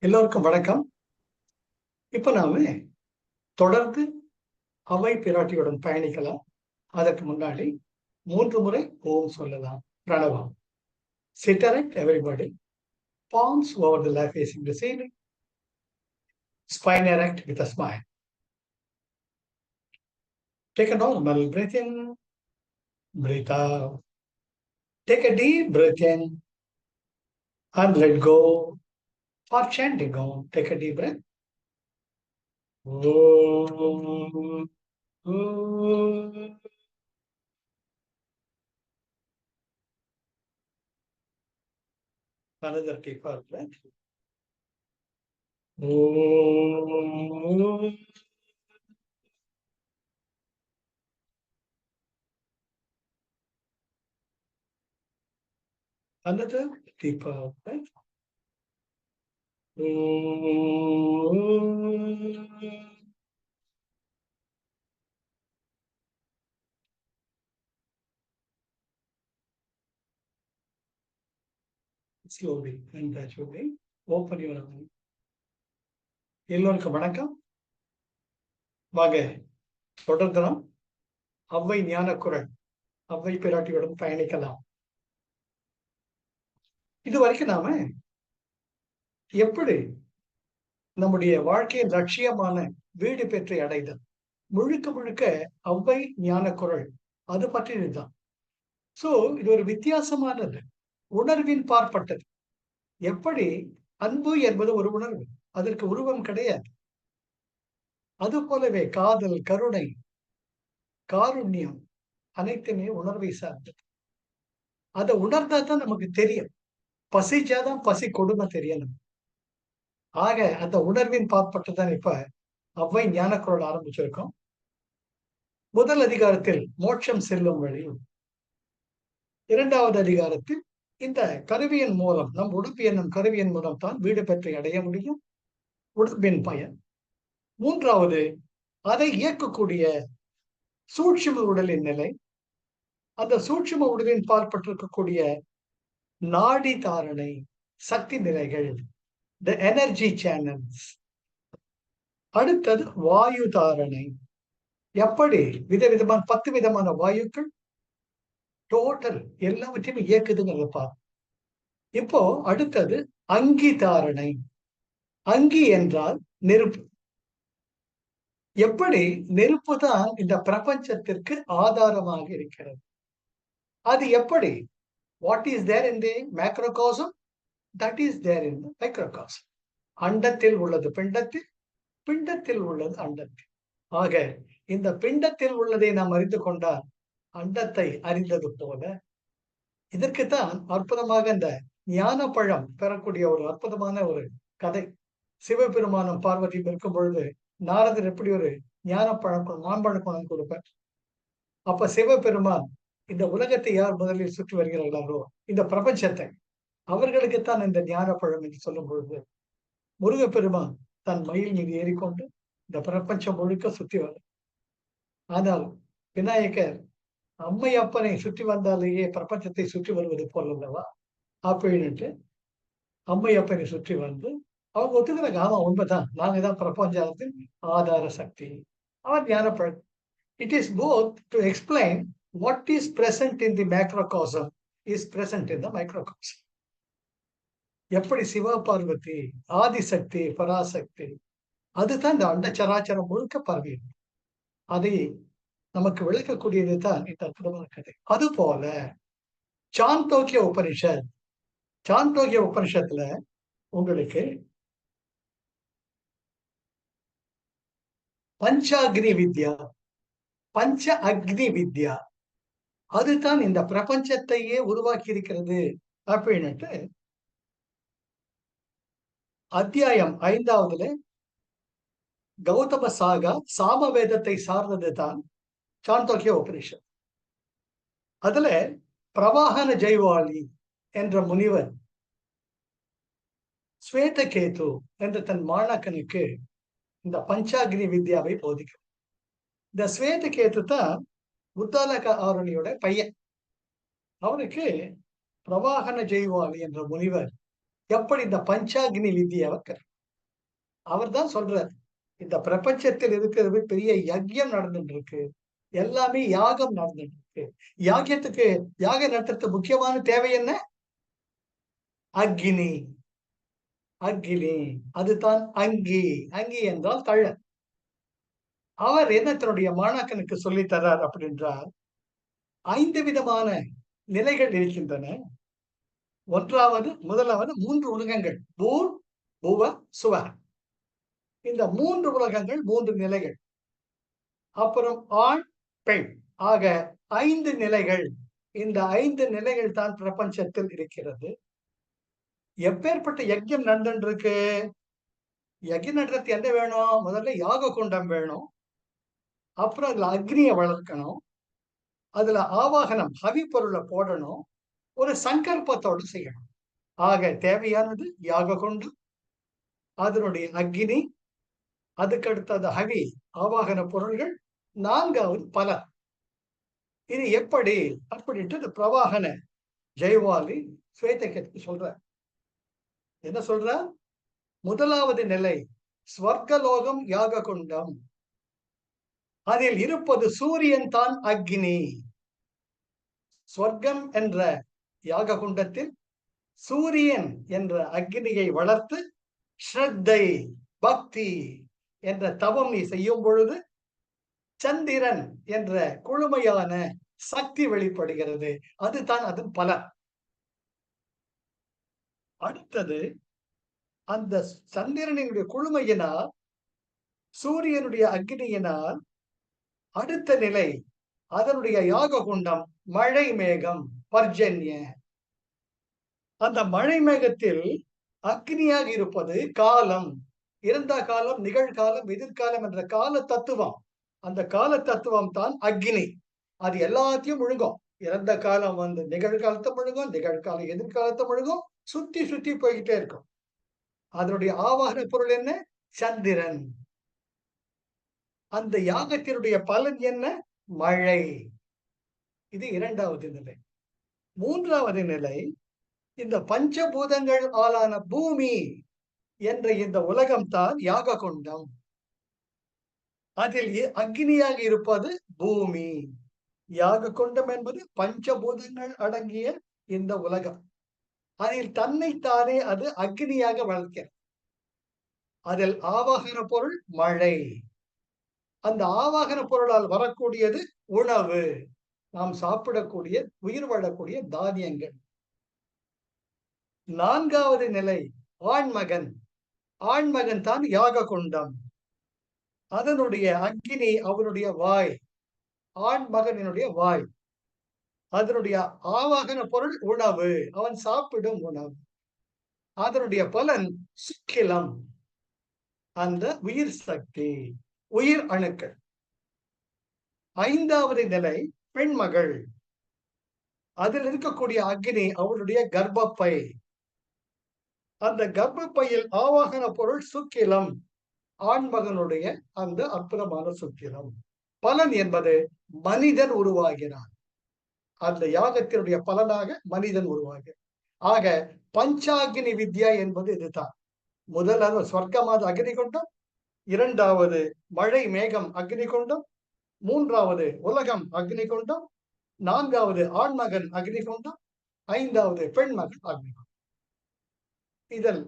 எல்லோருக்கும் வணக்கம். இப்ப நாம தொடர்ந்து அவை பிராட்டியுடன் பயணிக்கலாம். அதற்கு முன்னாடி 3 முறை ஓம் சொல்லலாம். பிரணவம். Sit erect, everybody. Palms over the left facing the ceiling. Spine erect with a smile. Take a normal breath in, breathe out. Take a deep breath in and let go. For chanting on, take a deep breath. Om, Om. Another deeper breath. Om. Another deeper breath. Slowly and gradually open your eyes. எல்லோருக்கும் வணக்கம். வாங்க தொடர்ந்து அவ்வை ஞானக்குரல் அவ்வை பிராட்டியுடன் பயணிக்கலாம். இதுவரைக்கும் நாம எப்படி நம்முடைய வாழ்க்கையின் லட்சியமான வீடு பெற்றை அடைதல் முழுக்க முழுக்க அவ்வை ஞானக்குரல் அது பற்றினதுதான். சோ இது ஒரு வித்தியாசமானது, உணர்வின் பார்ப்பட்டது. எப்படி அன்பு என்பது ஒரு உணர்வு, அதற்கு உருவம் கிடையாது. அது போலவே காதல், கருணை, காருண்யம் அனைத்துமே உணர்வை சார்ந்தது. அதை உணர்ந்தா தான் நமக்கு தெரியும். பசிச்சாதான் பசி கொடுமை தெரியணும். ஆக அந்த உணர்வின் பார்ப்பட்டுதான் இப்ப அவ்வை ஞானக்குரல் ஆரம்பிச்சிருக்கோம். முதல் அதிகாரத்தில் மோட்சம் செல்லும் வழி, 2வது அதிகாரத்தில் இந்த கருவியின் மூலம், நம் உடுப்பு என்னும் கருவியின் மூலம் தான் வீடு பெற்றை அடைய முடியும், உடுப்பின் பயன். 3வது அதை இயக்கக்கூடிய சூட்சும உடலின் நிலை, அந்த சூட்சும உடலின் பார்ப்பட்டிருக்கக்கூடிய நாடி தாரணை, சக்தி நிலைகள், the energy channels. அடுத்தது வாயு தாரணை, எப்படி விதவிதமான 10 விதமான வாயுக்கள் டோட்டல் எல்லாவற்றையும் இயக்குதுங்கிறத பார்ப்போம். இப்போ அடுத்தது அங்கி தாரணை. அங்கி என்றால் நெருப்பு. எப்படி நெருப்பு தான் இந்த பிரபஞ்சத்திற்கு ஆதாரமாக இருக்கிறது. அது எப்படி? What is there in the macrocosm, that is there in the microcosm. அண்டத்தில் உள்ளது பிண்டத்தில், பிண்டத்தில் உள்ளது அண்டத்தில். ஆக இந்த பிண்டத்தில் உள்ளதை நாம் அறிந்து கொண்டால் அண்டத்தை அறிந்தது போல. இதற்குத்தான் அற்புதமாக இந்த ஞான பழம் பெறக்கூடிய ஒரு அற்புதமான ஒரு கதை. சிவபெருமானும் பார்வதியும் இருக்கும் பொழுது நாரதர் எப்படி ஒரு ஞான பழம் மாம்பழ பழம் கொடுப்பார். அப்ப சிவபெருமான் இந்த உலகத்தை யார் முதலில் சுற்றி வருகிறார்களோ, இந்த பிரபஞ்சத்தை, அவர்களுக்குத்தான் இந்த ஞான பழம் என்று சொல்லும் பொழுது முருகப்பெருமான் தன் மயில் மீது ஏறிக்கொண்டு இந்த பிரபஞ்சம் முழுக்க சுற்றி வர. ஆனால் விநாயகர் அம்மை அப்பனை சுற்றி வந்தாலேயே பிரபஞ்சத்தை சுற்றி வருவது போல் அல்லவா அப்படின்ட்டு அம்மை அப்பனை சுற்றி வந்து அவங்க ஒத்துக்கிறாங்க. ஆமா, உண்மைதான், நாங்க தான் பிரபஞ்சத்தின் ஆதார சக்தி. அவர் ஞானப்பழம். It is both to explain what is present in the macrocosm is present in the microcosm. எப்படி சிவ பார்வதி, ஆதிசக்தி, பராசக்தி, அதுதான் இந்த அண்ட சராச்சரம் முழுக்க பரவி. அதை நமக்கு விளக்கக்கூடியது தான் இந்த அற்புதமான கதை. அது போல சாந்தோக்கிய உபனிஷத், சாந்தோக்கிய உபனிஷத்துல உங்களுக்கு பஞ்சாக்னி வித்யா, பஞ்ச அக்னி வித்யா, அதுதான் இந்த பிரபஞ்சத்தையே உருவாக்கி இருக்கிறது அப்படின்னுட்டு அத்தியாயம் 5வதுல கௌதம சாகா சாமவேதத்தை சார்ந்தது தான் சாந்தோக்கிய உபனிஷத். அதுல பிரவாகன ஜெய்வாலி என்ற முனிவர் ஸ்வேதகேது என்ற தன் மாணாக்கனுக்கு இந்த பஞ்சாக்னி வித்யாவை போதிக்கிறார். இந்த ஸ்வேதகேது தான் உத்தாலக ஆருணியோட பையன். அவனுக்கு பிரவாகன ஜெய்வாலி என்ற முனிவர் எப்படி இந்த பஞ்சாக்னி வித்தியை அவர் தான் சொல்றார், இந்த பிரபஞ்சத்தில் இருக்கிறது பெரிய யஜ்யம் நடந்துட்டு இருக்கு, எல்லாமே யாகம் நடந்துட்டு இருக்கு. யாகத்துக்கு யாகம் நடத்துறது முக்கியமான தேவை என்ன? அக்னி. அக்னி அதுதான் அங்கி. அங்கி என்றால் தழல். அவர் என்ன தன்னுடைய மாணாக்கனுக்கு சொல்லி தர்றார் அப்படின்றால், 5 விதமான நிலைகள் இருக்கின்றன. முதலாவது 3 உலகங்கள். பூர், புவ, சுவ. இந்த 3 உலகங்கள் 3 நிலைகள். அப்புறம் ஆண், பெண் ஆக 5 நிலைகள். இந்த 5 நிலைகள் தான் பிரபஞ்சத்தில் இருக்கிறது. எப்பேற்பட்ட யஜ்யம் நடந்துட்டு இருக்கு? யஜ்யம் நடத்துறது என்ன வேணும்? முதல்ல யாக குண்டம் வேணும். அப்புறம் அதுல அக்னியை வளர்க்கணும். அதுல ஆவாகனம் ஹவி பொருளை போடணும். ஒரு சங்கல்பத்தோடு செய்யணும். ஆக தேவையானது யாக குண்டம், அதனுடைய அக்னி, அதுக்கு அடுத்தது ஹவி ஆவாகன பொருள்கள், 4வது பலன். இது எப்படி அப்படின்ட்டு பிரவாகன ஜெயவாலி ஸ்வேதகேத்துக்கு சொல்ற. என்ன சொல்ற? முதலாவது நிலை ஸ்வர்கலோகம் யாக குண்டம். அதில் இருப்பது சூரியன் தான் அக்னி. ஸ்வர்க்கம் என்ற யாக குண்டத்தில் சூரியன் என்ற அக்னியை வளர்த்து ஸ்ரத்தை பக்தி என்ற தவம் நீ செய்யும் பொழுது சந்திரன் என்ற குழுமையான சக்தி வெளிப்படுகிறது. அதுதான் அதன் பலன். அடுத்தது அந்த சந்திரனுடைய குழுமையினால் சூரியனுடைய அக்னியினால் அடுத்த நிலை அதனுடைய யாக குண்டம் மழை மேகம் பர்ஜன்ய. அந்த மழை மேகத்தில் அக்னியாக இருப்பது காலம், இறந்த காலம், நிகழ்காலம், எதிர்காலம் என்ற கால தத்துவம். அந்த கால தத்துவம் தான் அக்னி. அது எல்லாத்தையும் முழுங்கும். இறந்த காலம் நிகழ்காலத்தை முழுங்கும், நிகழ்காலம் எதிர்காலத்தை முழுங்கும், சுத்தி சுத்தி போய்கிட்டே இருக்கும். அதனுடைய ஆவாகன பொருள் என்ன? சந்திரன். அந்த யாகத்தினுடைய பலன் என்ன? மழை. இது 2வது நிலை. 3வது நிலை இந்த பஞ்சபூதங்கள் ஆளான பூமி என்ற இந்த உலகம் தான் யாக குண்டம். அதில் அக்னியாக இருப்பது பூமி. யாக குண்டம் என்பது பஞ்சபூதங்கள் அடங்கிய இந்த உலகம். அதில் தன்னைத்தானே அது அக்னியாக வளர்க்கிறது. அதில் ஆவாகன பொருள் மழை. அந்த ஆவாகன பொருளால் வரக்கூடியது உணவு, நாம் சாப்பிடக்கூடிய உயிர் வாழக்கூடிய தானியங்கள். 4வது நிலை ஆண்மகன். ஆண்மகன் தான் யாக குண்டம். அதனுடைய அக்னி அவனுடைய வாய், ஆண்மகனினுடைய வாய். அதனுடைய ஆவாகன பொருள் உணவு, அவன் சாப்பிடும் உணவு. அதனுடைய பலன் சுக்கிலம், அந்த உயிர் சக்தி, உயிர் அணுக்கள். 5வது நிலை பெண்மகள். அதில் இருக்கக்கூடிய அக்னி அவளுடைய கர்ப்பப்பை. அந்த கர்ப்பப்பையில் ஆவாகன பொருள் சுக்கிலம், ஆண்மகனுடைய அந்த அற்புதமான சுக்கிலம். பலன் என்பது மனிதன் உருவாகிறான். அந்த யாகத்தினுடைய பலனாக மனிதன் உருவாகிறான். ஆக பஞ்சாக்னி வித்யா என்பது இதுதான். முதலாவது சொர்க்கமாத அக்னி குண்டம், 2வது மழை மேகம் அக்னி குண்டம், 3வது உலகம் அக்னி குண்டம், 4வது ஆண்மகன் அக்னி குண்டம், 5வது பெண்மகன் அக்னி குண்டம். இதில்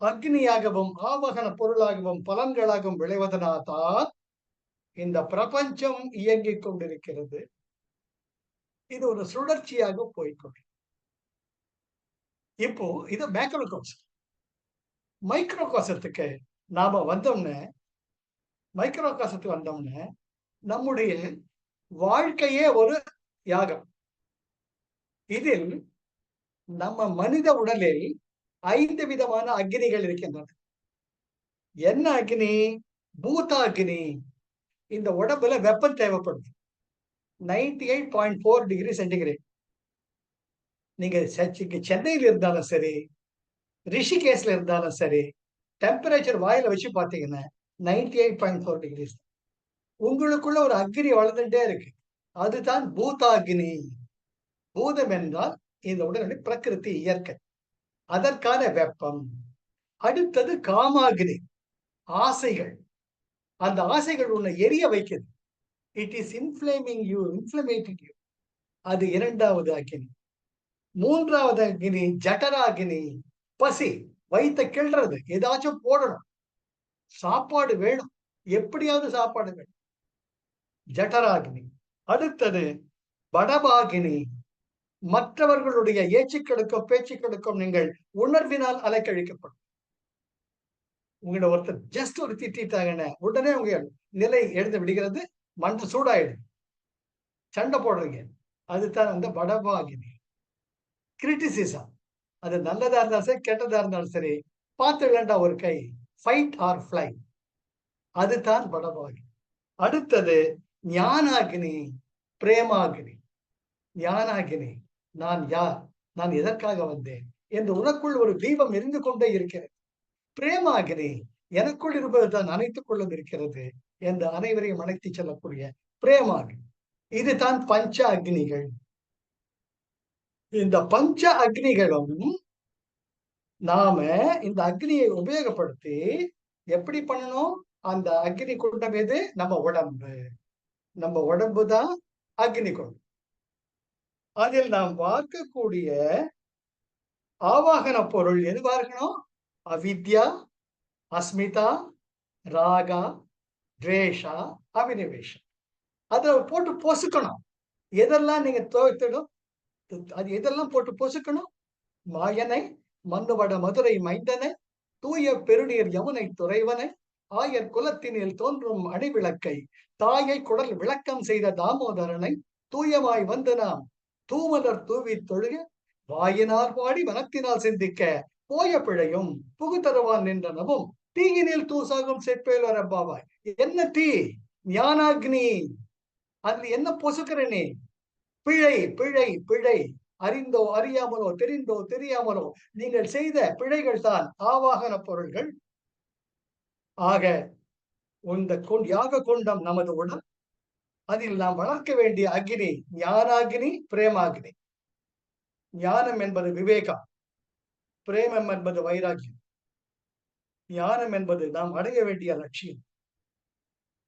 அக்னியாகவும் ஆவகன பொருளாகவும் பலன்களாகவும் விளைவதனால்தான் இந்த பிரபஞ்சம் இயங்கிக் கொண்டிருக்கிறது. இது ஒரு சுழற்சியாக போய்கொண்டு. இப்போ இது மேக்ரோ காசம். மைக்ரோ காசத்துக்கு நாம வந்தோம்னா, மைக்ரோ காசத்துக்கு வந்தோம்னா நம்முடைய வாழ்க்கையே ஒரு யாகம். இதில் நம்ம மனித உடலில் 5 விதமான அக்னிகள் இருக்கின்றன. என்ன அக்னி? பூத அக்னி. இந்த உடம்புல வெப்பம் தேவைப்படுது. 98.4 டிகிரி சென்டிகிரேட். நீங்க சென்னையில் இருந்தாலும் சரி, ரிஷிகேஷ்ல இருந்தாலும் சரி, டெம்பரேச்சர் வாயில வச்சு பாத்தீங்கன்னா 98.4 டிகிரிஸ். உங்களுக்குள்ள ஒரு அக்னி வளர்ந்துட்டே இருக்கு. அதுதான் பூதாக்னி. பூதம் என்றால் இந்த உடனடி பிரகிருதி, இயற்கை. அதற்கான வெப்பம். அடுத்தது காமாகினி, ஆசைகள். அந்த ஆசைகள் உன்னை எரிய வைக்குது. It is inflaming you. அது இரண்டாவது அக்னி. மூன்றாவது அக்னி ஜடராகினி, பசி, வயித்தை கிள்றது, ஏதாச்சும் போடணும், சாப்பாடு வேணும், எப்படியாவது சாப்பாடு வேணும், ஜடராகினி. அடுத்தது படபாகினி, மற்றவர்களுடைய ஏச்சுக்களுக்கும் பேச்சுக்களுக்கும் நீங்கள் உணர்வினால் அலைக்கழிக்கப்படும். உங்களோட ஒருத்தர் ஜஸ்ட் ஒரு திட்டாங்கன்னு உடனே உங்க நிலை எழுந்து விடுகிறது, மண்டை சூடாயிடும், சண்டை போடுறீங்க. அதுதான் அந்த படபாகினி. கிரிட்டிசிசம், அது நல்லதா இருந்தாலும் சரி கெட்டதா இருந்தாலும் சரி, பார்த்து வேண்டாம் ஒரு கை, ஃபைட் ஆர் ஃப்ளை, அதுதான் படபாகினி. அடுத்தது ஞானாகினி, பிரேமாகினி. ஞானாகினி, நான் யார், நான் எதற்காக வந்தேன் என்று உனக்குள் ஒரு தீபம் எரிந்து கொண்டே இருக்கிறது. பிரேமாகினி, எனக்குள் இருப்பதுதான் அனைத்துக்குள்ளும் இருக்கிறது என்று அனைவரையும் அழைத்து செல்லக்கூடிய பிரேமாகினி. இதுதான் பஞ்ச அக்னிகள். இந்த பஞ்ச அக்னிகளும் நாம இந்த அக்னியை உபயோகப்படுத்தி எப்படி பண்ணணும்? அந்த அக்னி குண்டம் எது? நம்ம உடம்பு. நம்ம உடம்பு தான் அக்னி குண்டம். அதில் நாம் பார்க்கக்கூடிய ஆவாகன பொருள் எதுவா இருக்கணும்? அவித்யா, அஸ்மிதா, ராகா, துவேஷா, அபினிவேஷம். அதை போட்டு பொசுக்கணும். எதெல்லாம் நீங்க தோய்த்திடும், அது எதெல்லாம் போட்டு பொசுக்கணும்? மாயனை, மன்னுவட மதுரை மைந்தனை, தூய பெருநீர் யமுனை துறைவனை, ஆயர் குலத்தினில் தோன்றும் அணிவிளக்கை, தாயை குடல் விளக்கம் செய்த தாமோதரனை, தூயமாய் வந்து நாம் தூமலர் தூவி தொழுக, வாயினார் பாடி மனத்தினால் சிந்திக்க, போய பிழையும் புகு தருவான் நின்றனவும், தீயினில் தூசாகும் செப்பேல் பாவாய். என்ன தீ? ஞானாக்னி. அதுல என்ன பொசுக்கிறனே? பிழை பிழை பிழை, அறிந்தோ அறியாமலோ, தெரிந்தோ தெரியாமலோ நீங்கள் செய்த பிழைகள் தான் ஆவாகன பொருள்கள். ஆக இந்த யாக கொண்டம் நமது உடல். அதில் நாம் வளர்க்க வேண்டிய அக்னி ஞானாகினி, பிரேமாகினி. ஞானம் என்பது விவேகம், பிரேமம் என்பது வைராக்கியம். ஞானம் என்பது நாம் அடைய வேண்டிய லட்சியம்,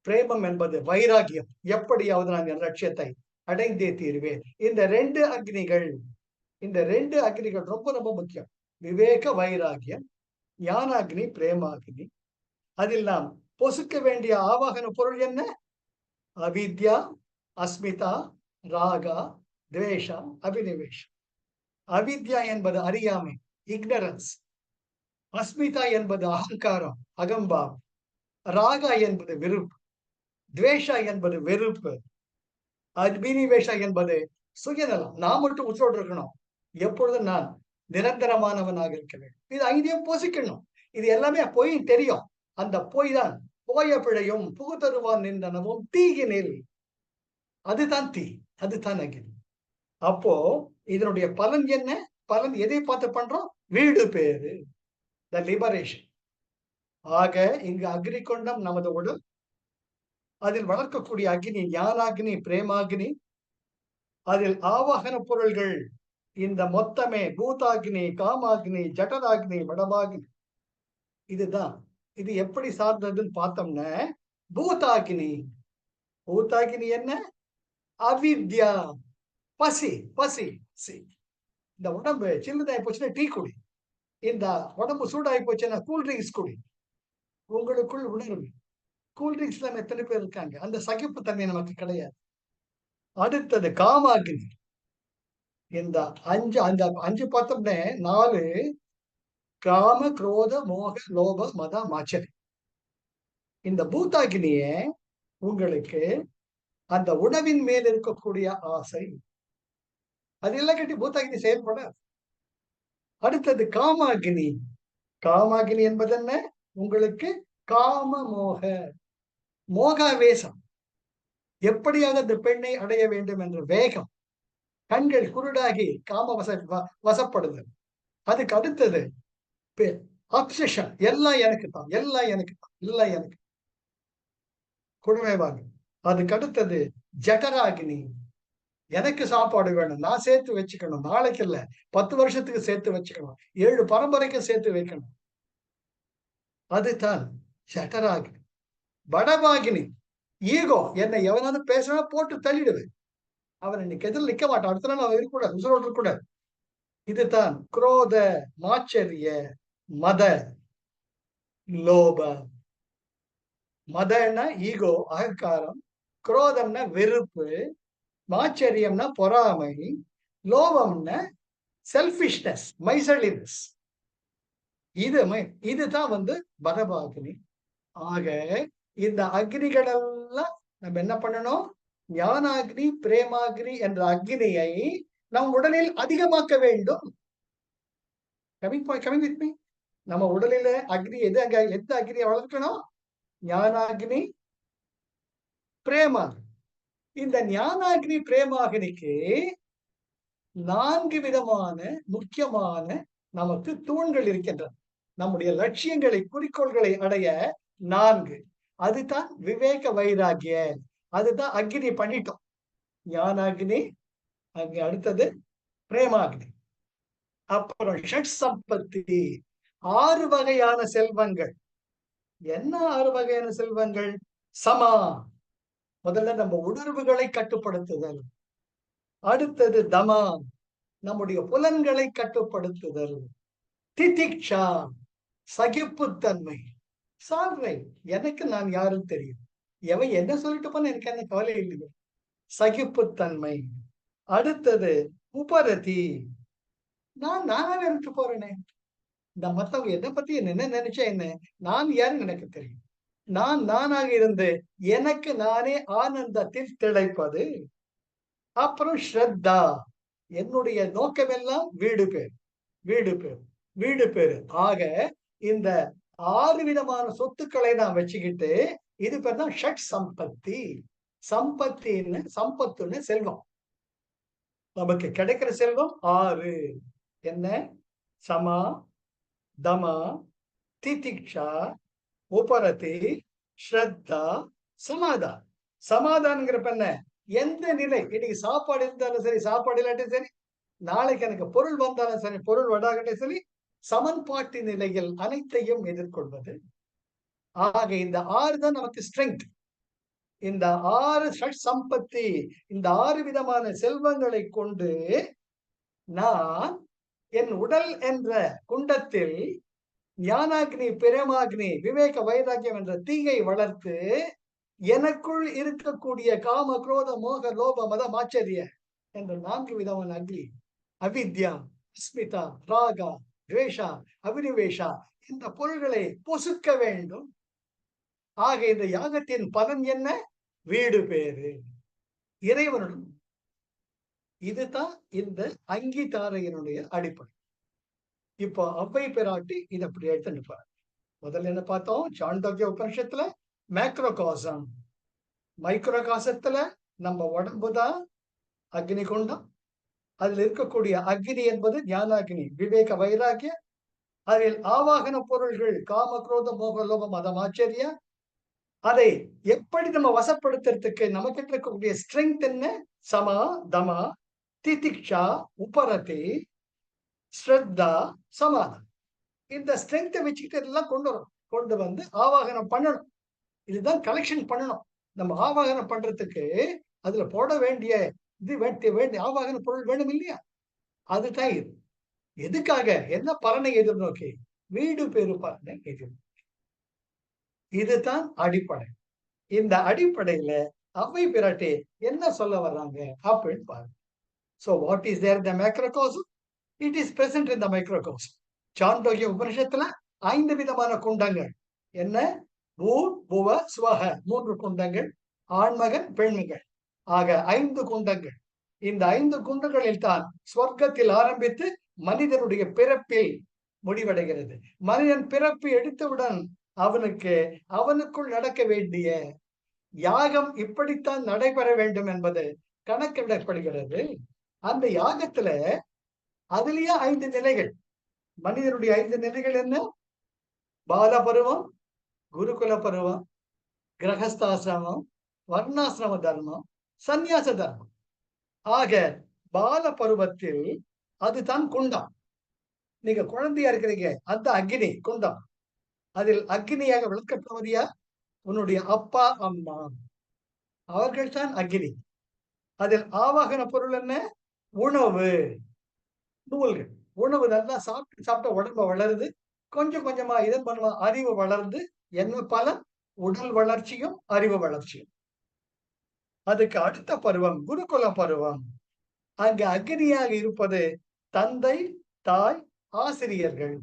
பிரேமம் என்பது வைராக்கியம். எப்படியாவது நான் என் லட்சியத்தை அடைந்தே தீருவேன். இந்த ரெண்டு அக்னிகள் ரொம்ப ரொம்ப முக்கியம். விவேக வைராக்கியம், ஞானாகினி, பிரேமாகினி. அதில் நாம் பொசுக்க வேண்டிய ஆவாகன பொருள் என்ன? அவித்யா, அஸ்மிதா, ராகா, துவேஷா, அபினிவேஷம். அவித்யா என்பது அறியாமை, இக்னரன்ஸ். அஸ்மிதா என்பது அகங்காரம், அகம்பாவம். ராகா என்பது வெறுப்பு, துவேஷா என்பது வெறுப்பு, அபினிவேஷா என்பது சுயநலம். நான் மட்டும் உச்சோடு இருக்கணும், எப்பொழுதும் நான் நிரந்தரமானவனாக இருக்க வேண்டும். இது ஐந்தையும் பொசிக்கணும். இது எல்லாமே பொய் தெரியும். அந்த பொய் தான் போய பிழையும் புகு தருவான் நின்றனவும் தீயினில். அதுதான் தீ, அதுதான் அக்னி. அப்போ இதனுடைய பலன் என்ன? பலன் எதை பார்த்து பண்றோம்? வீடு பேரு, த லிபரேஷன். ஆக இங்கு அக்னி கொண்டம் நமது உடல். அதில் வளர்க்கக்கூடிய அக்னி ஞானாகினி, பிரேமாகினி. அதில் ஆவாகன பொருள்கள் இந்த மொத்தமே பூதாகினி, காமாகினி, ஜடராகினி, வடபாகினி. இதுதான். இது எப்படி சார்ந்ததுன்னு பார்த்தோம்னா, பூதாகினி. பூதாகினி என்ன? அவித்யா, பசி பசி. இந்த உடம்பு சில்லுதாய் போச்சுன்னா டீ குடி, இந்த உடம்பு சூடாகி போச்சுன்னா கூல்ட்ரிங்க்ஸ் குடி. உங்களுக்குள் உணர்வு. கூல்ட்ரிங்க்ஸ்ல எத்தனை பேர் இருக்காங்க? அந்த சகிப்பு தன்மை நமக்கு கிடையாது. அடுத்தது காமாகினி. இந்த அந்த அஞ்சு பார்த்தோம்னே 4: காம, குரோத, மோக, லோப, மத, மாச்சரி. இந்த பூதாகினிய உங்களுக்கு அந்த உணவின் மேல் இருக்கக்கூடிய ஆசை, அது எல்லாம் கட்டி பூதாகினி செயல்படாது. அடுத்தது காமாகினி. காமாகினி என்பது என்ன? உங்களுக்கு காம மோக, மோகாவேசம். எப்படியாக அந்த பெண்ணை அடைய வேண்டும் என்ற வேகம், கண்கள் குருடாகி காம வசப்படுதல். அதுக்கு அடுத்தது அப்சஷன், எல்லாம் எனக்கு தான், எல்லாம் எனக்கு தான், எல்லாம் எனக்கு கொடுமைவாங்க. அதுக்கு அடுத்தது ஜடராகினி, எனக்கு சாப்பாடு வேணும், நான் சேர்த்து வச்சுக்கணும், நாளைக்கு இல்ல 10 வருஷத்துக்கு சேர்த்து வச்சுக்கணும், 7 பரம்பரைக்கு சேர்த்து வைக்கணும். அதுதான் ஜடராகினி. வடபாகினி ஈகோ. என்னை எவனாவது பேசினா போட்டு தள்ளிடுவேன். அவன் இன்னைக்கு எதிரில் நிக்க மாட்டான். அடுத்த நாள் அவன் இருக்கக்கூடாது, உசுரோடு இருக்கக்கூடாது. இதுதான் குரோத, மாச்சரிய, மத, லோப. மதம்னா ஈகோ, அகங்காரம். குரோதம்னா வெறுப்பு. மாச்சரியம்னா பொறாமை. லோபம்னா செல்பிஷ்னஸ், மைசர்லினஸ். இதுதான் பதபாகினி. ஆக இந்த அக்னிகள் எல்லாம் நம்ம என்ன பண்ணணும்? ஞானாக்னி, பிரேமாக்னி என்ற அக்னியை நம் உடலில் அதிகமாக்க வேண்டும். Coming with me. நம்ம உடலில அக்னி எந்த அக்னியை வளர்க்கணும்? ஞானாக்னி, பிரேமாக்னி. இந்த ஞானாக்னி பிரேமாக்னிக்கு 4 விதமான முக்கியமான நமக்கு தூண்கள் இருக்கின்றன. நம்முடைய லட்சியங்களை, குறிக்கோள்களை அடைய 4. அதுதான் விவேக வைராகிய. அதுதான் அக்னி பண்ணிட்டோம். ஞானாக்னி, அங்க அடுத்தது பிரேமாக்னி, அப்புறம் ஷட் சம்பத்தி, 6 வகையான செல்வங்கள். என்ன 6 வகையான செல்வங்கள்? சமா, முதல்ல நம்ம உணர்வுகளை கட்டுப்படுத்துதல். அடுத்தது தமா, நம்முடைய புலன்களை கட்டுப்படுத்துதல். திதிக்ஷா, சகிப்புத்தன்மை. சால்வை, எனக்கு நான் யாரும் தெரியும், எவன் என்ன சொல்லிட்டு போன எனக்கு என்ன கவலை இல்லையே. சகிப்புத்தன்மை. அடுத்தது உபரதி, நான் நானாவே இருந்துட்டு போறேனே, இந்த மத்தவங்க என்னை பத்தி என்ன நினைச்சா என்ன, நான் யாருன்னு எனக்கு தெரியும். நான் நானாக இருந்து எனக்கு நானே ஆனந்தத்தில் திளைப்பது. அப்புறம் ஸ்ரத்தா, என்னுடைய நோக்கமெல்லாம் வீடு பேர், வீடு பேர், வீடு பேரு. ஆக இந்த 6 விதமான சொத்துக்களை நான் வச்சுக்கிட்டு, இது பேர் தான் ஷட் சம்பத்தி. சம்பத்தின்னு, சம்பத்துன்னு செல்வம். நமக்கு கிடைக்கிற செல்வம் 6. என்ன? சமா, தமா, திதிக்ஷா, உபரதி, ஸ்ரத்தா, சமாதா. சமாதானங்கிறப்ப என்ன? எந்த நிலை, இன்னைக்கு சாப்பாடு இருந்தாலும் சரி, சாப்பாடு இல்லாட்டும் சரி, நாளைக்கு எனக்கு பொருள் வந்தாலும் சரி, பொருள் வடாகட்டும் சரி, சமன்பாட்டு நிலையில் அனைத்தையும் எதிர்கொள்வது. ஆக இந்த 6 தான் நமக்கு ஸ்ட்ரெங்க். இந்த 6 ஷட் சம்பத்தி, இந்த 6 விதமான செல்வங்களை கொண்டு நான் என் உடல் என்ற குண்டத்தில் ஞானாக்னி, பிரேமாக்னி, விவேக வைராக்கியம் என்ற தீயை வளர்த்து எனக்குள் இருக்கக்கூடிய காம, குரோத, மோக, லோப, மதம், ஆச்சரிய என்ற 4 விதமான அக்னி, அவித்யா, அஸ்மிதா, ராகா, துவேஷா, அபினிவேஷா, இந்த பொருள்களை பொசுக்க வேண்டும். ஆக இந்த யாகத்தின் பலன் என்ன? வீடு பேரு, இறைவனுடன். இதுதான் இந்த அங்கீதாரையினுடைய அடிப்படை. இப்போ அவ்வை பிராட்டி இதை அப்படி எடுத்துட்டு, முதல்ல என்ன பார்த்தோம்? சாண்டோக்கிய உபனிஷத்துல மேக்ரோ காசம், மைக்ரோ காசத்துல நம்ம உடம்புதான் அக்னி குண்டம். அதில் இருக்கக்கூடிய அக்னி என்பது ஞானாக்னி, விவேக வைராக்கிய. அதில் ஆவாகன பொருள்கள் காம, குரோத, மோக, லோபம், மதம், ஆச்சரிய. அதை எப்படி நம்ம வசப்படுத்துறதுக்கு நமக்கு இருக்கக்கூடிய ஸ்ட்ரென்த் என்ன? சமா, தமா, திதிக்ஷா, உபரதி, ஸ்ரத்தா, சமாதம். இந்த ஸ்ட்ரென்த்தை வச்சுக்கிட்டு எல்லாம் கொண்டு வந்து ஆவாகனம் பண்ணணும். இதுதான் கலெக்ஷன் பண்ணணும். நம்ம ஆவாகனம் பண்றதுக்கு அதுல போட வேண்டிய இது வேண்டிய ஆவாகன பொருள் வேணும் இல்லையா? அதுதான் இது. எதுக்காக? என்ன பலனை எதிர்நோக்கி? வீடு பேரு பலனை எதிர்நோக்கி. இதுதான் அடிப்படை. இந்த அடிப்படையில அவ்வை பிராட்டி என்ன சொல்ல வர்றாங்க அப்படின்னு பாருங்க. So what is there in the macrocosm? It is present in the microcosm. Chandogya உபனிஷத்துல 5 விதமான குண்டங்கள். என்ன? பூ, புவ, ஸ்வஹ, 3 குண்டங்கள். ஆண்மகன், பெண்மகள். ஆக 5 குண்டங்கள். இந்த 5 குண்டங்களில் தான் சொர்க்கத்தில் ஆரம்பித்து மனிதனுடைய பிறப்பில் முடிவடைகிறது. மனிதன் பிறப்பு எடுத்தவுடன் அவனுக்குள் நடக்க வேண்டிய யாகம் இப்படித்தான் நடைபெற வேண்டும் என்பது கணக்கிடப்படுகிறது. அந்த யாகத்துல அதுலயே 5 நிலைகள். மனிதனுடைய 5 நிலைகள் என்ன? பால பருவம், குருகுல பருவம், கிரகஸ்தாசிரமம், வர்ணாசிரம தர்மம், சந்நியாச தர்மம். ஆக பால பருவத்தில் அதுதான் குண்டம். நீங்க குழந்தையா இருக்கிறீங்க, அந்த அக்னி குண்டம். அதில் அக்னியாக விளக்கப்படுவது யார்? உன்னுடைய அப்பா அம்மா, அவர்கள் தான் அக்னி. அதில் ஆவாகன பொருள் என்ன? உணவு, நூல்கள். உணவு நல்லா சாப்பிட்டு சாப்பிட்ட உடம்பு வளருது. கொஞ்சம் கொஞ்சமா இதன் பண்ணுவா அறிவு வளர்ந்து என்ன பலன்? உடல் வளர்ச்சியும் அறிவு வளர்ச்சியும். அதுக்கு அடுத்த பருவம் குருகுல பருவம். அங்கு அக்னியாக இருப்பது தந்தை, தாய், ஆசிரியர்கள்.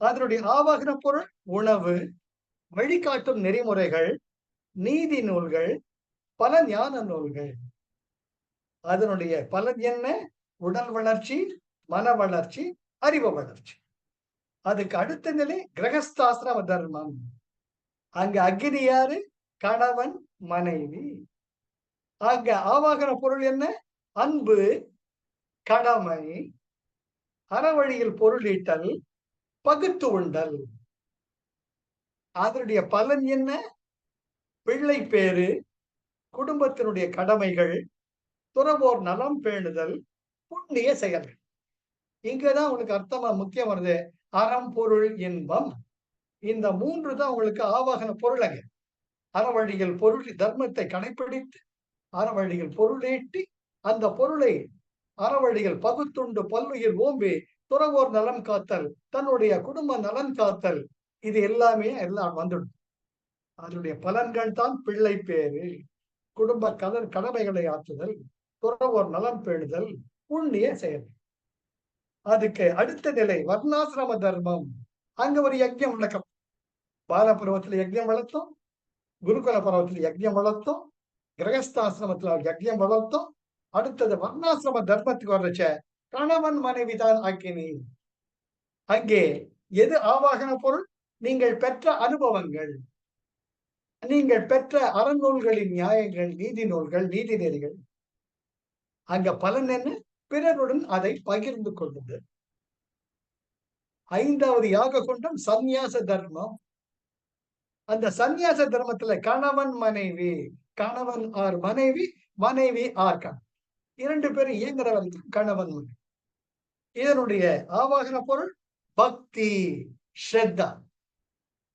அதனுடைய ஆவாகன பொருள் உணவு, வழிகாட்டும் நெறிமுறைகள், நீதி நூல்கள், பல ஞான நூல்கள். அதனுடைய பலன் என்ன? உடல் வளர்ச்சி, மன வளர்ச்சி, அறிவு வளர்ச்சி. அதுக்கு அடுத்த நிலை கிரகஸ்தாசிரம தர்மம். அங்க அக்னி யாரு? கணவன், மனைவி. அங்க ஆவாகன பொருள் என்ன? அன்பு, கடமை, அறவழியில் பொருளீட்டல், பகுத்து உண்டல். அதனுடைய பலன் என்ன? பிள்ளை பேரு, குடும்பத்தினுடைய கடமைகள், துறவோர் நலம் பேணுதல், புண்ணிய செயல்கள். இங்கதான் உங்களுக்கு அர்த்தமா முக்கியம் வருது. அறம், பொருள், இன்பம். இந்த மூன்று தான் உங்களுக்கு ஆவாகன பொருளங்க. அறவழியில் பொருள் தர்மத்தை கடைபிடித்து அறவழியில் பொருளீட்டி அந்த பொருளை அறவழியில் பகுத்துண்டு பல்லுயிர் ஓம்பி துறவோர் நலம் காத்தல், தன்னுடைய குடும்ப நலன் காத்தல், இது எல்லாமே எல்லாம் வந்துடும். அதனுடைய பலன்கள் தான் பிள்ளை பேரு, குடும்ப கடமைகளை ஆற்றுதல், துறவோர் நலம் பேணுதல், புண்ணிய செயல். அதுக்கு அடுத்த நிலை வர்ணாசிரம தர்மம். அங்க ஒரு யஜ்யம் வழக்கம். பால பருவத்துல யஜ்யம் வளர்த்தோம், குருகுல பருவத்துல யஜ்யம் வளர்த்தோம், கிரகஸ்தாசிரமத்துல யஜ்யம் வளர்த்தோம். அடுத்தது வர்ணாசிரம தர்மத்துக்கு வர்றச்ச கணவன் மனைவி தான் அக்கினி. அங்கே எது ஆவாகன பொருள்? நீங்கள் பெற்ற அனுபவங்கள், நீங்கள் பெற்ற அறநூல்களின் நியாயங்கள், நீதி நூல்கள், நீதி நெறிகள். அங்க பலன் என்ன? பிறருடன் அதை பகிர்ந்து கொள்வது. ஐந்தாவது யாக கொண்டம் சந்நியாச தர்மம். அந்த சந்நியாச தர்மத்துல கணவன் மனைவி, கணவன் ஆர் மனைவி, மனைவி ஆர் கணவன், இரண்டு பேரும் இயங்குறவர்கள் கணவன் மனைவி. இதனுடைய ஆவாகன பொருள் பக்தி, ஸ்ரத்தா.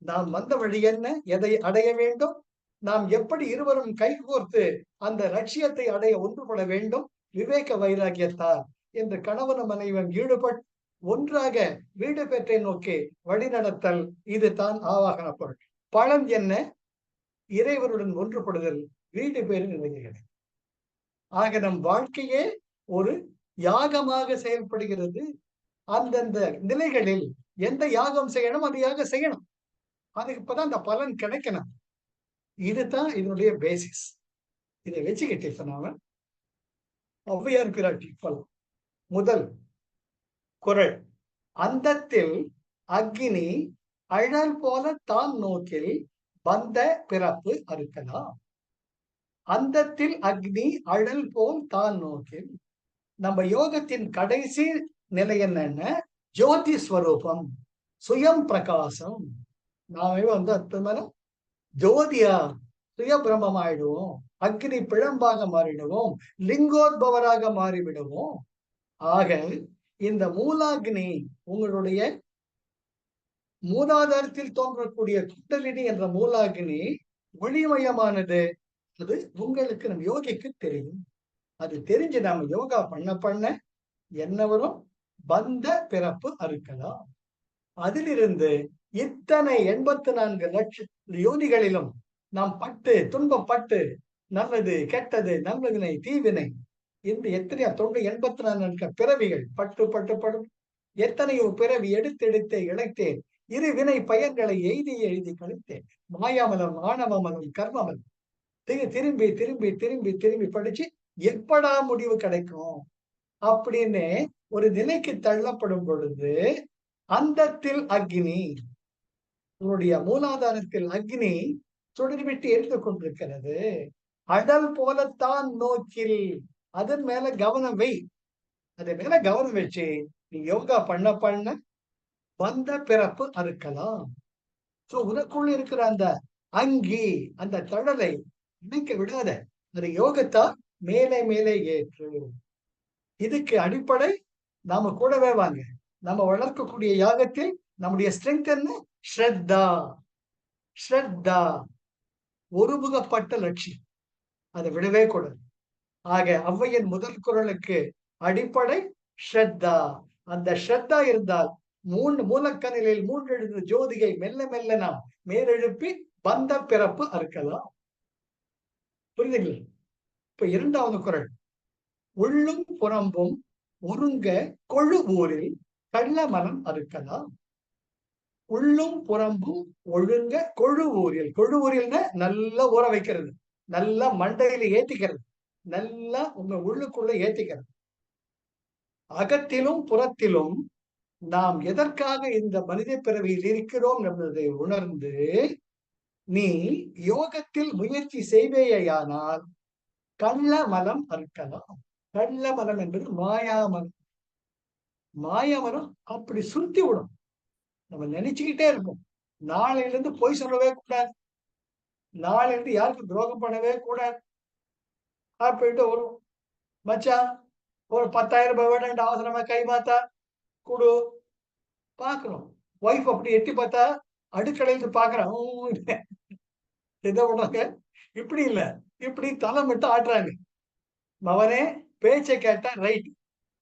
நாம் வந்த வழி என்ன? எதை அடைய வேண்டும்? நாம் எப்படி இருவரும் கைகோர்த்து அந்த லட்சியத்தை அடைய ஒன்றுபட வேண்டும்? விவேக வைராகியத்தால் என்று கணவன் மனைவன் ஈடுபட்டு ஒன்றாக வீடு பெற்றை நோக்கி வழிநடத்தல். இதுதான் ஆவாகன பொருள். பலன் என்ன? இறைவருடன் ஒன்றுபடுதல், வீடு பேரு நிலைகிறது. ஆக நம் வாழ்க்கையே ஒரு யாகமாக செயல்படுகிறது. அந்தந்த நிலைகளில் எந்த யாகம் செய்யணும் அந்த யாகம் செய்யணும். அதுக்கு இப்பதான் அந்த பலன் கிடைக்கணும். இதுதான் இதனுடைய பேசிஸ். இதை வச்சுக்கிட்டு இப்ப நாம ஔவையார் பிராட்டி பலம் முதல் குறள். அந்தத்தில் அக்னி அழல் போல தான் நோக்கில் வந்த பிறப்பு அறுக்கலாம். அந்தத்தில் அக்னி அழல் போல் தான் நோக்கில். நம்ம யோகத்தின் கடைசி நிலை என்னன்னா ஜோதி ஸ்வரூபம், சுயம் பிரகாசம். நாமே அத்தனை ஜோதியா சுய பிரம்மம் ஆயிடுவோம், அக்னி பிழம்பாக மாறிடுவோம், லிங்கோத்பவராக மாறிவிடுவோம். ஆக இந்த மூலாக்னி உங்களுடைய மூலாதாரத்தில் தோன்றக்கூடிய குண்டலினி என்ற மூலாக்னி ஒளிமயமானது. அது உங்களுக்கு நம் யோகிக்கு தெரியும். அது தெரிஞ்சு நாம யோகா பண்ண பண்ண என்ன வரும்? பந்த பிறப்பு அறுக்கலாம். அதிலிருந்து இத்தனை 84 லட்சம் யோனிகளிலும் நாம் பட்டு துன்பப்பட்டு நல்லது கெட்டது நல்லவினை தீவினை இந்த எத்தனையோ 84 பிறவிகள் பட்டு பட்டு படும் எத்தனையோ பிறவி எடுத்தெடுத்தே இழைத்தேன், இரு வினை பயன்களை எய்தி எழுதி கழித்தேன், மாயாமலம் ஆணவமலம் கர்மமலம் திரும்பி திரும்பி திரும்பி திரும்பி படிச்சு எப்படா முடிவு கிடைக்கும் அப்படின்னு ஒரு நிலைக்கு தள்ளப்படும் பொழுது அந்தத்தில் அக்னி, உன்னுடைய மூலாதாரத்தில் அக்னி சுடர்விட்டு எரிந்து கொண்டிருக்கிறது. அடல் போலத்தான் நோக்கில், அதன் மேல கவனம் வை. அது மேல கவனம் வச்சு நீ யோகா பண்ண பண்ண வந்த பிறப்பு அறுக்கலாம். சோ உனக்குள்ள இருக்கிற அந்த அங்கி, அந்த தழலை நினைக்க விடாத. அது யோகத்தா மேலே மேலே ஏற்று. இதுக்கு அடிப்படை நாம கூடவே வாங்க. நம்ம வளர்க்கக்கூடிய யாகத்தில் நம்முடைய ஸ்ட்ரென்த் என்ன? ஸ்ரத்தா. ஸ்ரத்தா ஒருமுகப்பட்ட லட்சியம். அதை விடவே கூடாது. ஆக ஔவையின் முதல் குறளுக்கு அடிப்படை ஸ்ரத்தா. அந்த ஸ்ரத்தா இருந்தால் மூலக்கணிலில் மூன்றெழுந்த ஜோதியை மெல்ல மெல்ல நாம் மேலெழுப்பி பந்த பிறப்பு அறுக்கலாம். புரியுதுங்களா? இப்ப இரண்டாவது குறள். உள்ளும் புறம்பும் ஒருங்க கொழு ஊரில் கள்ள மனம் அறுக்கலாம். உள்ளும் புறம்பும் ஒழுங்க கொழு ஊரில். கொழு ஊரில்னா நல்லா ஊற வைக்கிறது, நல்லா மண்டையில ஏத்திக்கிறது, நல்லா உங்க உள்ளுக்குள்ள ஏத்திக்கிறது. அகத்திலும் புறத்திலும் நாம் எதற்காக இந்த மனித பிறவியில் இருக்கிறோம் என்பதை உணர்ந்து நீ யோகத்தில் முயற்சி செய்வேயானால் கள்ள மலம் அறுக்கலாம். கள்ள மலம் என்பது மாயாமலம். மாயாமலம் அப்படி சுருத்தி விடும். நம்ம நினைச்சுக்கிட்டே இருப்போம், நாளையில இருந்து பொய் சொல்லவே கூடாது, நாளையில இருந்து யாருக்கு துரோகம் பண்ணவே கூடாது அப்படின்ட்டு வரும். மச்சான் ஒரு 10,000 ரூபாய் வேணும், அவசரமா கை மாத்தா கொடு. பாக்குறோம் ஒய்ஃப் அப்படி எட்டி பார்த்தா அடுக்கலையில பாக்குறான். என்ன பண்றாங்க? இப்படி இல்ல, இப்படி தலை மட்டும் ஆட்டுறாங்க. மவனே பேச்சை கேட்டா ரைட்,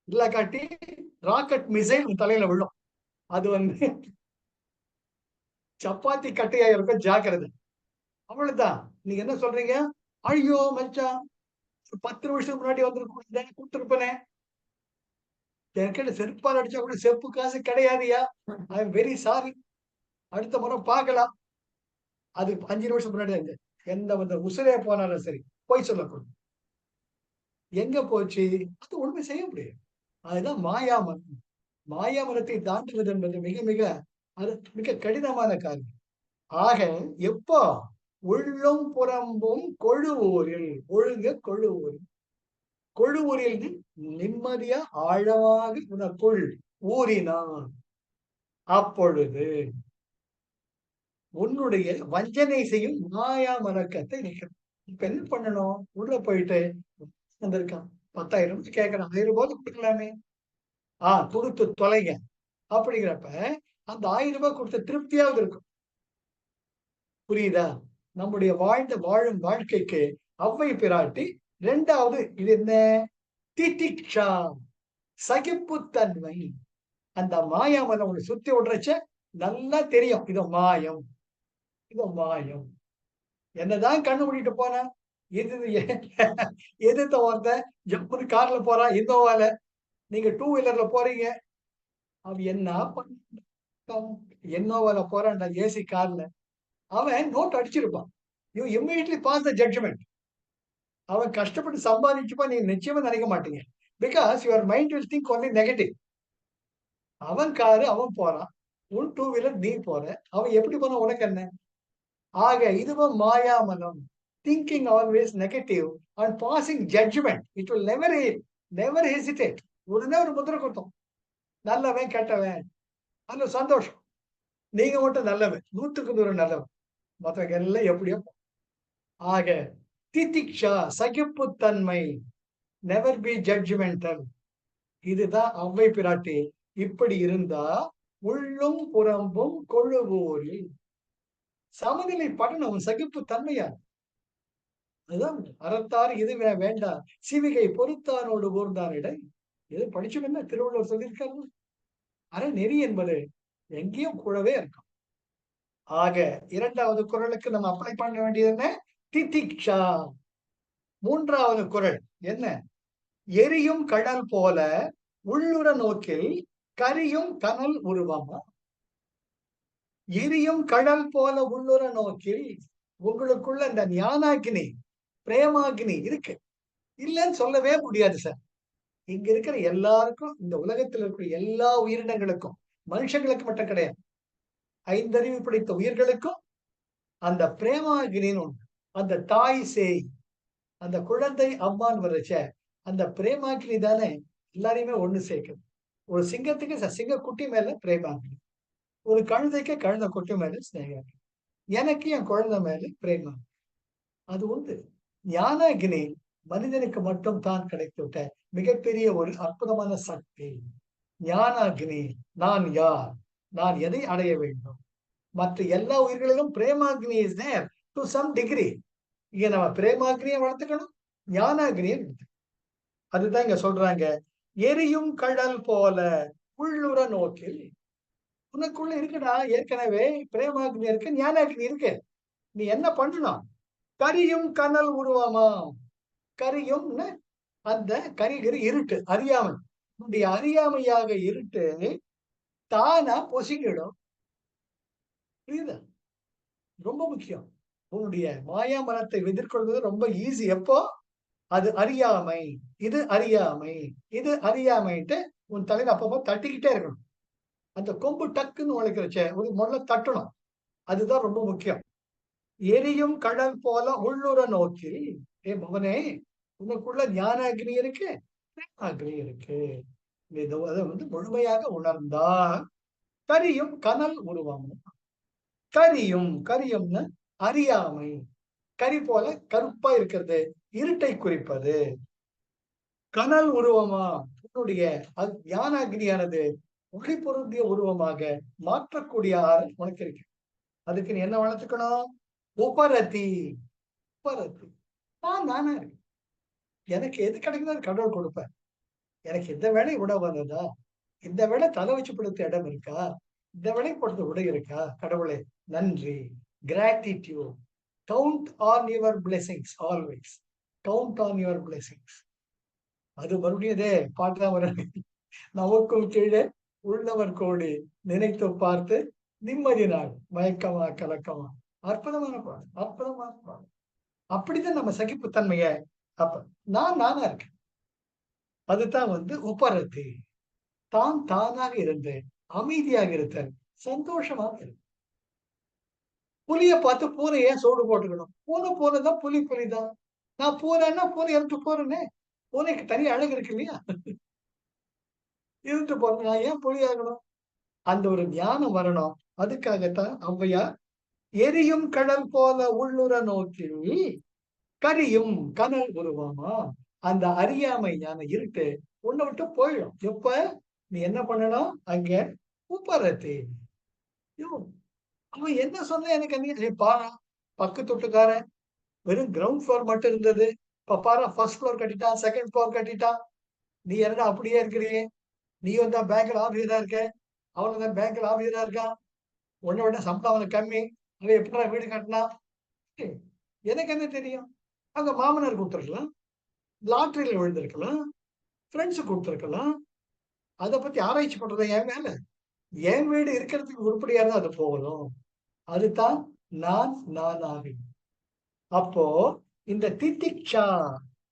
இல்ல காட்டி ராக்கெட் மிசைல் தலையில விழும். அது சப்பாத்தி கட்டையா இருக்கும், ஜாக்கிரதை. அவ்வளவுதான். நீங்க என்ன சொல்றீங்க? ஐயோ மச்சான் 10 நிமிஷத்துக்கு முன்னாடி வந்து கொடுத்துருப்பனே, என்கிட்ட செருப்பால் அடிச்சா கூட செப்பு காசு கிடையாதுயா, ஐ எம் வெரி சாரி, அடுத்த முறை பார்க்கலாம். அது 5 நிமிஷம் முன்னாடி எந்த வந்து உசுரே போனாலும் சரி போய் சொல்லக்கூடாது. எங்க போச்சு? அது ஒண்ணுமே செய்ய முடியாது. அதுதான் மாயாமனம். மாயாமனத்தை தாண்டுவது என்பது மிக மிக அது மிக கடினமான காரியம். ஆக எப்போ உள்ளும் புறம்பும் கொழுவூரில் ஒழுங்க கொழுவூரில் கொழுவூரில் நிம்மதியா ஆழமாக உனக்குள் ஊறினான் அப்பொழுது உன்னுடைய வஞ்சனை செய்யும் மாயா மலக்கத்தை நீக்கணும். இப்ப என்ன பண்ணணும்? உள்ள போயிட்டு வந்திருக்கான் 10,000 கேட்கறான், 1000 ரூபாய் கொடுக்கலாமே. கொடுத்து தொலைங்க அப்படிங்கிறப்ப அந்த 1000 ரூபாய் கொடுத்த திருப்தியாவது இருக்கும். புரியுதா? நம்முடைய வாழும் வாழ்க்கைக்கு ஔவை பிராட்டி இரண்டாவது இது என்ன? திதிக்ஷா, சகிப்புத்தன்மை. அந்த மாயாமலை உங்களை சுத்தி விடுறச்ச நல்லா தெரியும், இது மாயம், இது மாயம். என்னதான் கண்ணு மூடிட்டு போன, எதிர்த்த ஒருத்தன் ஜம்முன்னு கார்ல போறான், இன்னோவால, நீங்க 2 வீலர்ல போறீங்க. அவன் என்ன என்னோவால போறான்டா, ஏசி கார்ல. அவன் நோட் அடிச்சிருப்பான். You immediately pass the judgement. அவன் கஷ்டப்பட்டு சம்பாதிச்சுப்பா, நீங்க நிச்சயமா நினைக்க மாட்டீங்க. Because your mind will think only negative. அவன் காரு அவன் போறான், உன் 2 வீலர் நீ போற, அவன் எப்படி போனா உனக்கு என்ன? ஆக இதுவும் மாயாமனம். Thinking always negative and passing judgement. It will never hesitate. உடனே ஒரு முத்திரை கொடுத்தோம், நல்லவன் கெட்டவன், அதுல சந்தோஷம். நீங்க மட்டும் நல்லவன், 100க்கு 100 நல்லவன், மற்றவங்க எல்லாம் எப்படியோ. ஆக திதிக்ஷா, சகிப்புத்தன்மை, நெவர் பி ஜட்ஜ்மெண்டல். இதுதான் ஔவை பிராட்டி. இப்படி இருந்தா உள்ளும் புறம்பும் கொழுவூரில் சமநிலை படணும், சகிப்பு தன்மையா. அதுதான் அறத்தார் இது வேண்டாம், சிவிகை பொறுத்தானோடு ஊர்ந்தானிடை. எது படிச்சோம் என்ன திருவள்ளுவர் சொல்லியிருக்காரு? அறநெறி என்பது எங்கேயும் கூடவே இருக்கும். ஆக இரண்டாவது குறளுக்கு நம்ம அப்ளை பண்ண வேண்டியது என்ன? திதிக்ஷா. மூன்றாவது குறள் என்ன? எரியும் கடல் போல உள்ளுர நோக்கில் கரியும் கனல் உருவமா. எரியும் கடல் போல உள்ளுர நோக்கில் உங்களுக்குள்ள இந்த ஞானாகினி, பிரேமாகினி இருக்கு, இல்லைன்னு சொல்லவே முடியாது சார். இங்க இருக்கிற எல்லாருக்கும், இந்த உலகத்தில் இருக்கிற எல்லா உயிரினங்களுக்கும், மனுஷங்களுக்கு மட்டும் கிடையாது, 5 அறிவு படைத்த உயிர்களுக்கும் அந்த பிரேமாகினின்னு ஒண்ணு. அந்த தாய் சேய், அந்த குழந்தை அம்மான்னு வர்றச்ச அந்த பிரேமாகினி தானே எல்லாரையுமே ஒண்ணு சேர்க்குது. ஒரு சிங்கத்துக்கு சிங்க குட்டி மேல பிரேமாகினி, ஒரு கழுதைக்கு கழுதை குட்டி மேல ஸ்நேகம், எனக்கு என் குழந்தை மேல பிரேமா. அது உண்டு. ஞானாகினி மனிதனுக்கு மட்டும் தான் கிடைத்துவிட்ட மிகப்பெரிய ஒரு அற்புதமான சக்தி. ஞானாக்னி. நான் யார்? நான் எதை அடைய வேண்டும்? மற்ற எல்லா உயிர்களிலும் பிரேமாக்னி is there to some degree. இங்க நம்ம பிரேமாக்னியை வளர்த்துக்கணும், ஞானாக்னியை வளர்த்துக்கணும். அதுதான் இங்க சொல்றாங்க, எரியும் கடல் போல உள்ளுர நோக்கில். உனக்குள்ள இருக்குடா ஏற்கனவே பிரேமாக்னி இருக்கு, ஞானாக்னி இருக்கு. நீ என்ன பண்ணணும்? கரியும் கனல் உருவமா. கரியும்னு அந்த கரிகிற இருட்டு, அறியாமை. உன்னுடைய அறியாமையாக இருட்டு தானா பொசுங்கிடும். புரியுதா? ரொம்ப முக்கியம். உன்னுடைய மாயா மனத்தை எதிர்கொள்வது ரொம்ப ஈஸி. எப்போ? அது அறியாமை, இது அறியாமை, இது அறியாமைன்ட்டு உன் தலையில அப்பப்போ தட்டிக்கிட்டே இருக்கணும். அந்த கொம்பு டக்குன்னு உழைக்கிறச்சே முதல்ல தட்டணும். அதுதான் ரொம்ப முக்கியம். எரியும் கடல் போல உள்ளுர நோக்கில். ஏ மகனே, உனக்குள்ள ஞான அக்னி இருக்கு, அக்னி இருக்கு. அதை முழுமையாக உணர்ந்தா கரியும் கனல் உருவம். கரியும், கரியும்னு அறியாமை. கரி போல கருப்பா இருக்கிறது, இருட்டை குறிப்பது. கனல் உருவமா உன்னுடைய ஞான அக்னியானது ஒளி பொருந்திய உருவமாக மாற்றக்கூடிய ஆறு உனக்கு இருக்கு. அதுக்கு நீ என்ன வளர்த்துக்கணும்? உபரதி. உபரதி. நானா இருக்கு. எனக்கு எது கிடைக்குதோ கடவுள் கொடுப்பேன். எனக்கு இந்த வேலை உணவு வந்ததா, இந்த வேலை தலை வச்சு படுத்த இடம் இருக்கா, இந்த வேலை படுத்த உடை இருக்கா, கடவுளே நன்றி. Gratitude. Count on your blessings always. Count on your blessings. அது மறுபடியதே பாட்டா வரும். நமக்கும் கீழே உள்ளவர் கோடி நினைத்து பார்த்து நிம்மதி நாள் மயக்கமா கலக்கமா. அற்புதமான பாடம், அற்புதமான பாடம். அப்படித்தான் நம்ம சகிப்புத்தன்மைய அப்ப நானா இருக்கேன். அதுதான் உபரத்தி. தான் தானாக இருந்து அமைதியாக இருத்தல், சந்தோஷமாக இருக்கு. புலிய பார்த்து பூனை ஏன் சோடு போட்டுக்கணும்? பூனைதான், புலி புலிதான். நான் பூனைன்னா பூனை இருந்து போறேனே. பூனைக்கு தனி அழகு இருக்கு இல்லையா? இருந்து போறேன், நான் ஏன் புலி ஆகணும்? அந்த ஒரு ஞானம் வரணும். அதுக்காகத்தான் ஔவையார் எரியும் கடல் போல உள்ளுர நோக்கில் கரியும் கனல் உருவமா. அந்த அறியாமை ஞான இருட்டு உன்னை விட்டு போயிடும். எப்ப நீ என்ன பண்ணணும்? அங்க உப்பரத்தி. அவன் என்ன சொன்ன எனக்கு நீ பாரு, பக்கத்து வீட்டுக்காரன் வெறும் கிரவுண்ட் ஃப்ளோர் மட்டும் இருந்தது, இப்ப பாரு ஃபர்ஸ்ட் ஃப்ளோர் கட்டிட்டான், செகண்ட் ஃப்ளோர் கட்டிட்டான். நீ என்னடா அப்படியே இருக்கிறியே? நீ தான் பேங்க்ல ஆபீஸரா இருக்க, அவனும் தான் பேங்க்ல ஆபீஸரா இருக்கான். உன்னை விட சம்பளம் அவனுக்கு கம்மி, அவன் எப்படிடா வீடு கட்டினா? எனக்கு என்ன தெரியும்? அங்க மாமனார் கொடுத்துருக்கலாம், லாட்டரியில விழுந்திருக்கலாம், ஃப்ரெண்ட்ஸு கொடுத்துருக்கலாம். அதை பத்தி ஆராய்ச்சி பண்றது என் வேலை. என் வீடு இருக்கிறதுக்கு உருப்படியா இருந்தா அது போகணும். அதுதான் நானாக. அப்போ இந்த திதிக்ஷா,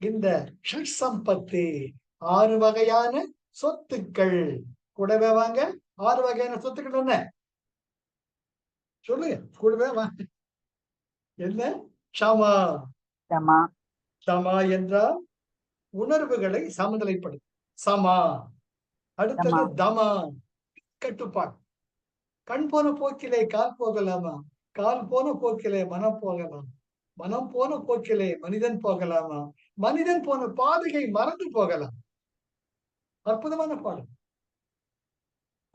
இந்த ஷட் சம்பத்தி, 6 வகையான சொத்துக்கள் கூடவே வாங்க. 6 வகையான சொத்துக்கள் என்ன சொல்லுங்க? கூடவே வாங்க. என்ன? க்ஷமா. க்ஷமா என்றால் உணர்வுகளை சமநிலைப்படுத்தும். சமா. அடுத்தது தமா, கட்டுப்பாடு. கண் போன போக்கிலே கால் போகலாமா? கால் போன போக்கிலே மனம் போகலாம். மனம் போன போக்கிலே மனிதன் போகலாமா? மனிதன் போன பாதையை மறந்து போகலாம். அற்புதமான பாடம்.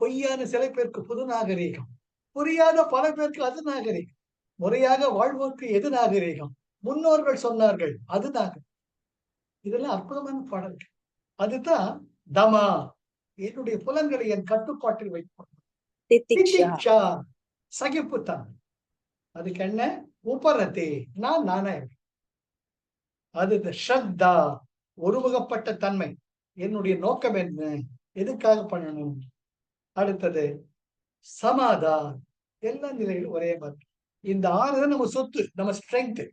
பொய்யான சில பேருக்கு புது நாகரீகம், புரியாத பல பேருக்கு அது நாகரீகம். முறையாக வாழ்வோருக்கு எது நாகரீகம்? முன்னோர்கள் சொன்னார்கள், அது நாகரீகம். இதெல்லாம் அற்புதமான பாடல்கள். அதுதான் தமா. என்னுடைய புலன்களை என் கட்டுப்பாட்டில் வைப்போம். சகிப்புத்தான். அதுக்கு என்ன? உபரத்தி. நானே. அது ஸ்ரத்தா, ஒருமுகப்பட்ட தன்மை. என்னுடைய நோக்கம் என்ன? எதுக்காக பண்ணணும்? அடுத்தது சமாதா. எல்லா நிலையிலும் ஒரே மாதிரி. இந்த 6 நம்ம சொத்து, நம்ம ஸ்ட்ரென்த்.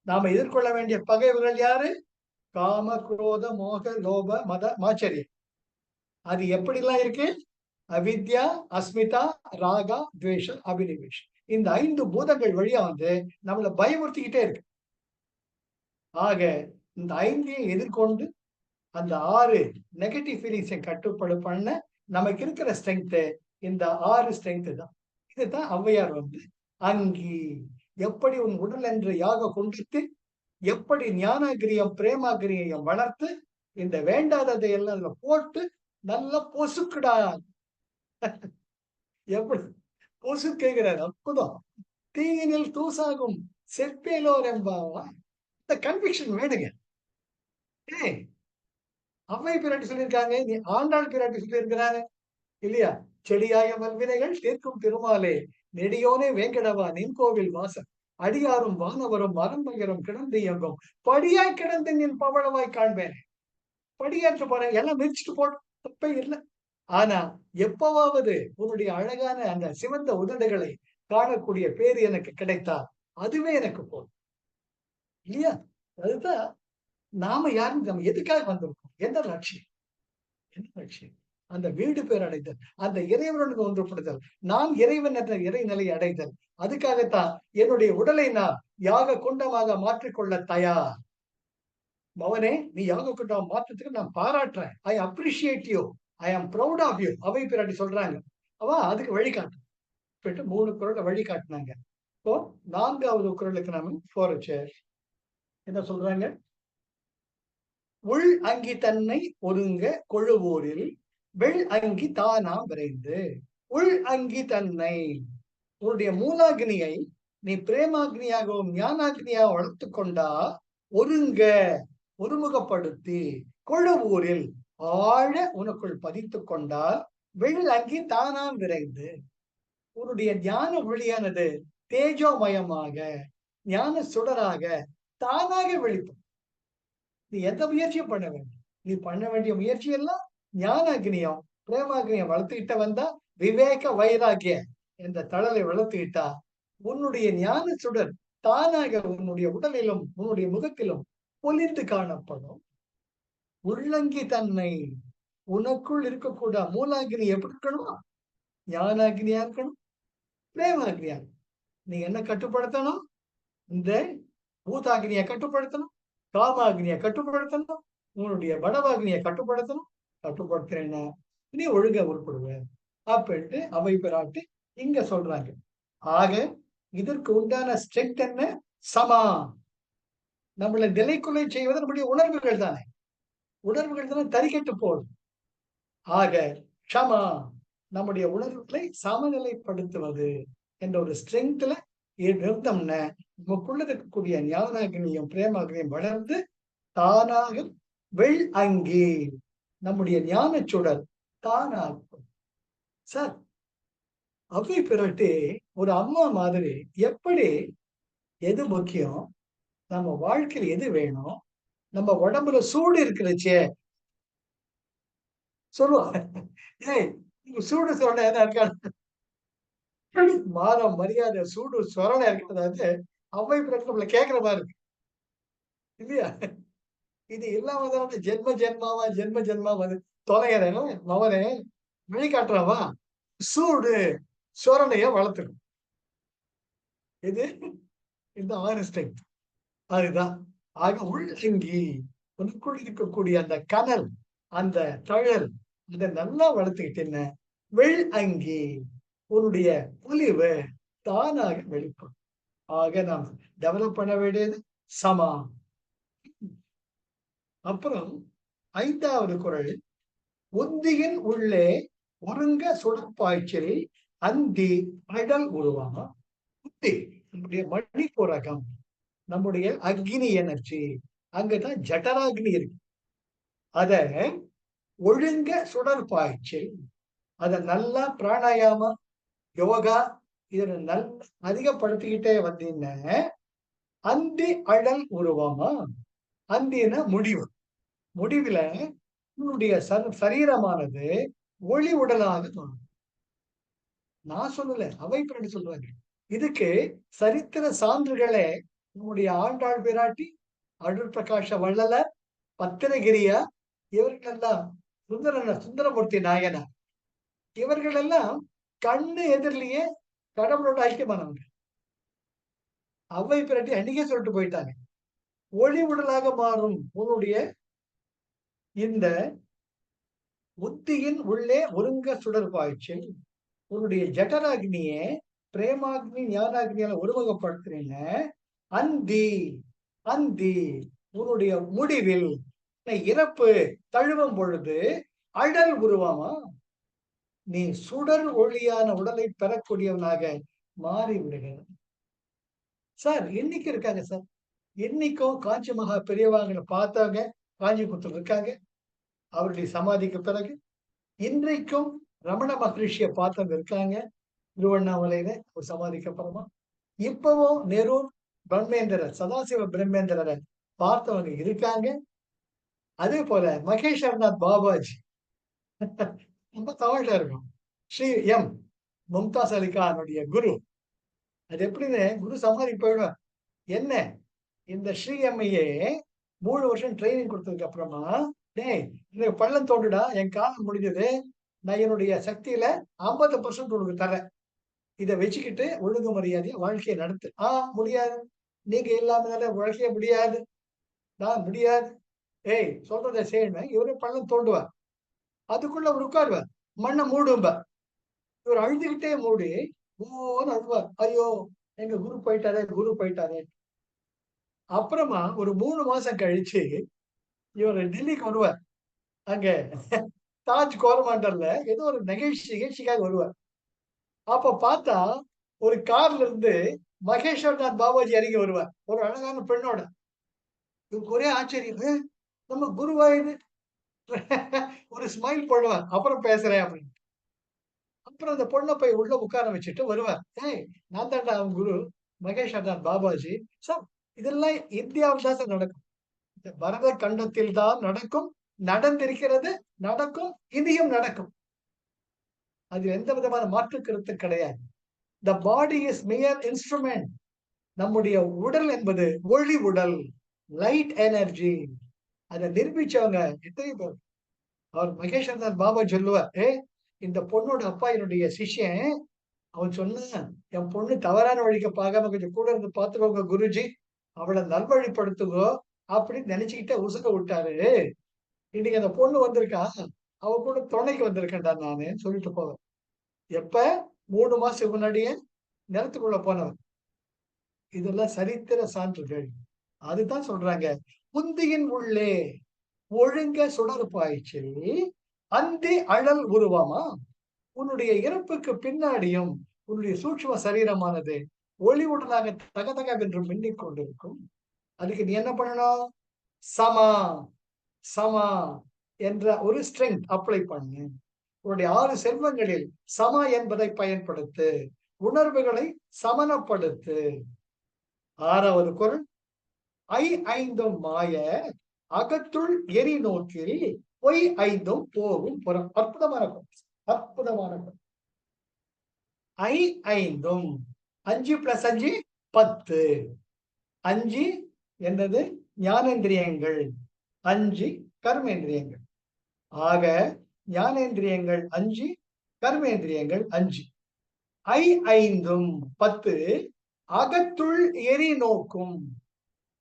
நாம எதிர்கொள்ள வேண்டிய பகைவர்கள் யாரு? காம, குரோத, மோக, லோப, மத, மாச்சரியம். அது எப்படிலாம் இருக்கு? அவித்யா, அஸ்மிதா, ராகா, துவேஷ, அபினிவேஷம். இந்த 5 பூதங்கள் வழியா நம்மளை பயமுறுத்திக்கிட்டே இருக்கு. ஆக இந்த 5ஐயும் எதிர்கொண்டு அந்த 6 நெகட்டிவ் ஃபீலிங்ஸை கட்டுப்பாடு பண்ண நமக்கு இருக்கிற ஸ்ட்ரென்த் இந்த 6 ஸ்ட்ரென்த் தான். இதுதான் ஔவையார் அங்கி. எப்படி உன் உடல் என்ற யாக குண்டத்தில் எப்படி ஞானாகிரியம் பிரேமாகிரியம் வளர்த்து இந்த வேண்டாததை எல்லாம் அதுல போட்டு நல்லா பொசுக்குடா. எப்படி பொசுக்குகிறார், அற்புதம். தீயினில் தூசாகும் செப்பேலோர் என்பாவா. இந்த கன்விக்ஷன் வேணுங்க. ஏய், அவ்வை பிராட்டி சொல்லியிருக்காங்க, நீ ஆண்டாள் பிராட்டி சொல்லியிருக்கிறாங்க இல்லையா? செடியாய வல்வினைகள் தீர்க்கும் திருமாலே நெடியோனே வேங்கடவா நின் கோவில் வாசல் அடியாரும் வானவரும் மரம்பயரும் கிடந்து இயங்கும் படியாய் கிடந்து நின் பவளவாய் காண்பேன். படியாற்று போறேன் எல்லாம் மிதிச்சுட்டு போட தப்பே இல்லை. ஆனா எப்பவாவது உன்னுடைய அழகான அந்த சிவந்த உதடுகளை காணக்கூடிய பேரு எனக்கு கிடைத்தா அதுவே எனக்கு போதும் இல்லையா? அதுதான் நாம யாரும் நம்ம எதுக்காக வந்திருக்கோம், என்ன லட்சியம், என்ன லட்சியம்? அந்த வீடு பேர் அடைதல், அந்த இறைவனுக்கு ஒன்றுபடுதல், நான் இறைவன் என்ற இறைநிலை அடைதல். அதுக்காகத்தான் என்னுடைய உடலை நான் யாக குண்டமாக மாற்றிக்கொள்ள தயார். மவனே, நீ யாக குண்டம் மாற்றத்துக்கு நான் பாராட்டுறேன். ஐ அப்ரிஷியேட் யூ, ஐ ஆம் ப்ரௌட் ஆஃப் யூ. அவை பிராட்டி சொல்றாங்க. அவ அதுக்கு வழிகாட்டு 3 குரலை வழிகாட்டினாங்க. இப்போ 4வது குரலுக்கு நாம போறச்சு என்ன சொல்றாங்க? உள் அங்கி தன்னை ஒருங்க கொழுவோரில் வெள் அங்கி தானாம் விரைந்து. உள் அங்கி தன்னை, உன்னுடைய மூலாகினியை நீ பிரேமாகினியாகவும் ஞானாகினியாக வளர்த்து கொண்டா ஒருங்க ஒருமுகப்படுத்தி கொழுவூரில் ஆழ உனக்குள் பதித்து கொண்டால் வெள் அங்கி தானாம் விரைந்து. உன்னுடைய ஞான ஒளியானது தேஜோமயமாக ஞான சுடராக தானாக வெளிப்படும். நீ எந்த முயற்சியும் பண்ண வேண்டும். நீ பண்ண வேண்டிய முயற்சி எல்லாம் ஞான அக்னியம் பிரேமாகினியம் வளர்த்துக்கிட்ட வந்தா, விவேக வைராகிய என்ற தளலை வளர்த்துக்கிட்டா உன்னுடைய ஞான சுடர் தானாக உன்னுடைய உடலிலும் உன்னுடைய முகத்திலும் பொலிந்து காணப்படும். உள்ளங்கி தன்னை, உனக்குள் இருக்கக்கூட மூலாகினி எப்படி இருக்கணும்? ஞானாகினியா இருக்கணும், பிரேமாகினியா. நீ என்ன கட்டுப்படுத்தணும்? இந்த பூதாகினியை கட்டுப்படுத்தணும், காமாகினியை கட்டுப்படுத்தணும், உன்னுடைய வடவாகினியை கட்டுப்படுத்தணும். கட்டுப்படுத்துறேன்னா நீ ஒழுங்கா உருப்படுவ அப்படின்ட்டு அவை பிராட்டி இங்க சொல்றாங்க. ஆக இதற்கு உண்டான ஸ்ட்ரென்த் என்ன? சமா. நம்மளை நிலைக்குள்ளே செய்வது நம்முடைய உணர்வுகள் தானே. உணர்வுகள் தானே தறிக்கட்டு போகுது. ஆக க்ஷமா, நம்முடைய உணர்வுகளை சமநிலைப்படுத்துவது என்ற ஒரு ஸ்ட்ரென்த்ல இருந்தோம்னா நமக்குள்ள இருக்கக்கூடிய ஞானாகினியும் பிரேமாகினியும் வளர்ந்து தானாக வெள் அங்கி நம்முடைய ஞான சுடர் தானாகும். சார், அவை பிறட்டு ஒரு அம்மா மாதிரி எப்படி எது முக்கியம், நம்ம வாழ்க்கையில் எது வேணும், நம்ம உடம்புல சூடு இருக்கிறச்சே சொல்லுவாங்க. ஏய், சூடு சொரணை என்ன இருக்காது, மானம் மரியாதை சூடு சொரணை இருக்கிறது அவை பிறகு நம்மள கேட்கிற மாதிரி இருக்கு இல்லையா? இது இல்லாம தான் ஜென்ம ஜென்மாவா ஜென்ம ஜென்மா வந்து தொலைகிறேனும் மவனே வெளிக்காட்டுறவா சூடு சொரணைய வளர்த்துக்கும். இது இந்த ஆனஸ்டிங் அதுதான். ஆக உள்ளங்கி உனக்குள் இருக்கக்கூடிய அந்த கனல் அந்த தழல் அதை நல்லா வளர்த்துக்கிட்டேன்னு வெள் அங்கி உன்னுடைய பொலிவு தானாக வெளிப்படும். ஆக நாம் டெவலப் பண்ண வேண்டியது சமா. அப்புறம் 5வது குறள், உந்தியின் உள்ளே ஒருங்க சுடற்பாய்ச்சல் அந்தி அடல் உருவாமா. புத்தி நம்முடைய மணிப்புரகம், நம்முடைய அக்னி எனர்ஜி, அங்கதான் ஜட்டராக்னி இருக்கு. அத ஒழுங்க சுடற்பாய்ச்சல், அத நல்லா பிராணாயாமா யோகா இத நல்லா அதிகப்படுத்திக்கிட்டே வந்தீங்கன்னா அந்தி அடல் உருவாமா. அந்தின முடிவு, முடிவுல உன்னுடைய சரீரமானது ஒளி உடலாக தோணும். நான் சொல்லல, அவை பிராட்டி சொல்றாங்க. இதுக்கு சரித்திர சான்றுகளே நம்முடைய ஆண்டாள் பிராட்டி, அடல் பிரகாஷ வள்ளலர், பத்திரகிரியா, இவர்கள் எல்லாம் சுந்தரமூர்த்தி நாயனார், இவர்கள் எல்லாம் கண்ணு எதிரிலேயே கடவுளோட ஐக்கியமானவங்க. அவை பிராட்டி அன்னைக்கே சொல்லிட்டு போயிட்டாங்க, ஒளி உடலாக மாறும் உன்னுடைய இந்த புத்தியின் உள்ளே ஒருங்க சுடர் பாய்ச்சல், உன்னுடைய ஜட்டராக்னிய பிரேமாக்னி ஞானாக்னியால ஒருமுகப்படுத்துறீங்க. அந்தி அந்தி உன்னுடைய முடிவில் இறப்பு தழுவும் பொழுது அடல் உருவமா நீ சுடர் ஒளியான உடலை பெறக்கூடியவனாக மாறி விடுகிறது. சார் இன்னைக்கு இருக்காங்க சார். இன்னைக்கும் காஞ்சி மகா பெரியவாங்களை பார்த்தவங்க காஞ்சிபுரத்தில் இருக்காங்க. அவருடைய சமாதிக்கு பிறகு இன்றைக்கும் ரமண மகரிஷியை பார்த்தவங்க இருக்காங்க. திருவண்ணாமலையில ஒரு சமாதிக்கு அப்புறமா இப்பவும் நெரூர் பிரம்மேந்திரர் சதாசிவ பிரம்மேந்திரரை பார்த்தவங்க இருக்காங்க. அதே போல மகேஸ்வரநாத் பாபாஜி ரொம்ப தமிழ்ல இருக்கும். ஸ்ரீ எம் மும்தாஸ் அலி கானுடைய குரு. அது எப்படின்னு குரு சமாதி போயிடுவார். என்ன இந்த ஸ்ரீ எம்ஐயே 3 வருஷம் ட்ரைனிங் கொடுத்ததுக்கு அப்புறமா, டேய் எனக்கு பள்ளம் தோண்டுடா, என் காலம் முடிஞ்சது. நான் என்னுடைய சக்தியில 50% உனக்கு தரேன். இத வச்சுக்கிட்டு ஒழுங்கு மரியாதையா வாழ்க்கையை நடத்து. முடியாது. நீங்க இல்லாம வாழ்க்கைய முடியாது. நான் முடியாது. ஏய் சொல்றத செய்யணும். இவரு பள்ளம் தோண்டுவார். அதுக்குள்ள அவர் உட்காருவார். மண்ண மூடும்பார். இவர் அழுதுகிட்டே மூடி, ஓன்னு அழுவார். ஐயோ! எங்க குரு போயிட்டாரே, குரு போயிட்டாரே. அப்புறமா ஒரு 3 மாசம் கழிச்சு இவரு டெல்லிக்கு வருவார். அங்க தாஜ் கோரமாண்டல்ல ஏதோ ஒரு நிகழ்ச்சிக்காக வருவார். அப்ப பார்த்தா ஒரு கார்ல இருந்து மகேஸ்வரநாத் பாபாஜி இறங்கி வருவார். ஒரு அழகான பெண்ணோட. இவருக்கு ஒரே ஆச்சரியம். நம்ம குருவா இது? ஒரு ஸ்மைல் பண்ணுவார். அப்புறம் பேசுறேன் அப்படின்னு. அப்புறம் அந்த பொண்ண போய் உள்ள உட்கார வச்சுட்டு வருவார். ஏய் நான் தான்டா அவன் குரு மகேஸ்வரநாத் பாபாஜி. சார் இதெல்லாம் இந்தியாவில் தான் சார் நடக்கும். இந்த பரத கண்டத்தில் தான் நடக்கும். நடந்திருக்கிறது, நடக்கும், இனியும் நடக்கும். அது எந்த விதமான மாற்று கருத்து கிடையாது. The body is mere instrument. நம்முடைய உடல் என்பது ஒளி உடல், லைட் எனர்ஜி. அதை நிரூபிச்சவங்க எத்தனை பேர்? அவர் மகேஸ்வரநாத் பாபா சொல்லுவார், இந்த பொண்ணோட அப்பா என்னுடைய சிஷ்யன். அவன் சொன்னான், என் பொண்ணு தவறான வழிக்கு பார்க்காம கொஞ்சம் கூட இருந்து பார்த்துக்கோங்க குருஜி, அவளை நல்வழிப்படுத்துங்கோ அப்படின்னு நினைச்சுக்கிட்டே உசுக்க விட்டாரு. இன்னைக்கு அந்த பொண்ணு வந்திருக்கா, அவ கூட துணைக்கு வந்திருக்கேன்டா நானு சொல்லிட்டு போவேன். எப்ப 3 மாசத்துக்கு முன்னாடியே நிலத்துக்குள்ள போனவன். இதெல்லாம் சரித்திர சான்றுகள். அதுதான் சொல்றாங்க. புந்தியின் உள்ளே ஒழுங்க சுடர் பாய்ச்சல் அந்தி அழல் உருவமா உன்னுடைய இறப்புக்கு பின்னாடியும் உன்னுடைய சூட்சும சரீரமானது ஒளிவுடனாக தகதகவென்று மின்னிக் கொண்டிருக்கும். அதுக்கு நீ என்ன பண்ணணும்? சமா சமா என்ற ஒரு ஸ்ட்ரெங்க் அப்ளை பண்ணு. உன்னுடைய 6 செல்வங்களில் சமா என்பதை பயன்படுத்து. உணர்வுகளை சமனப்படுத்து. 6வது குறள். ஐந்தும் மாய அகத்துள் எரி நோக்கில் பொய் ஐந்தும் போகும் புறம். அற்புதமான குறள். அற்புதமான குறள். ஐந்தும் 5 + 5 10. 5 என்னது? ஞானேந்திரியங்கள். 5 கர்மேந்திரியங்கள். ஆக ஞானேந்திரியங்கள் 5, கர்மேந்திரியங்கள் 5. ஐந்தும் 10 அகத்துள் எரி நோக்கும்.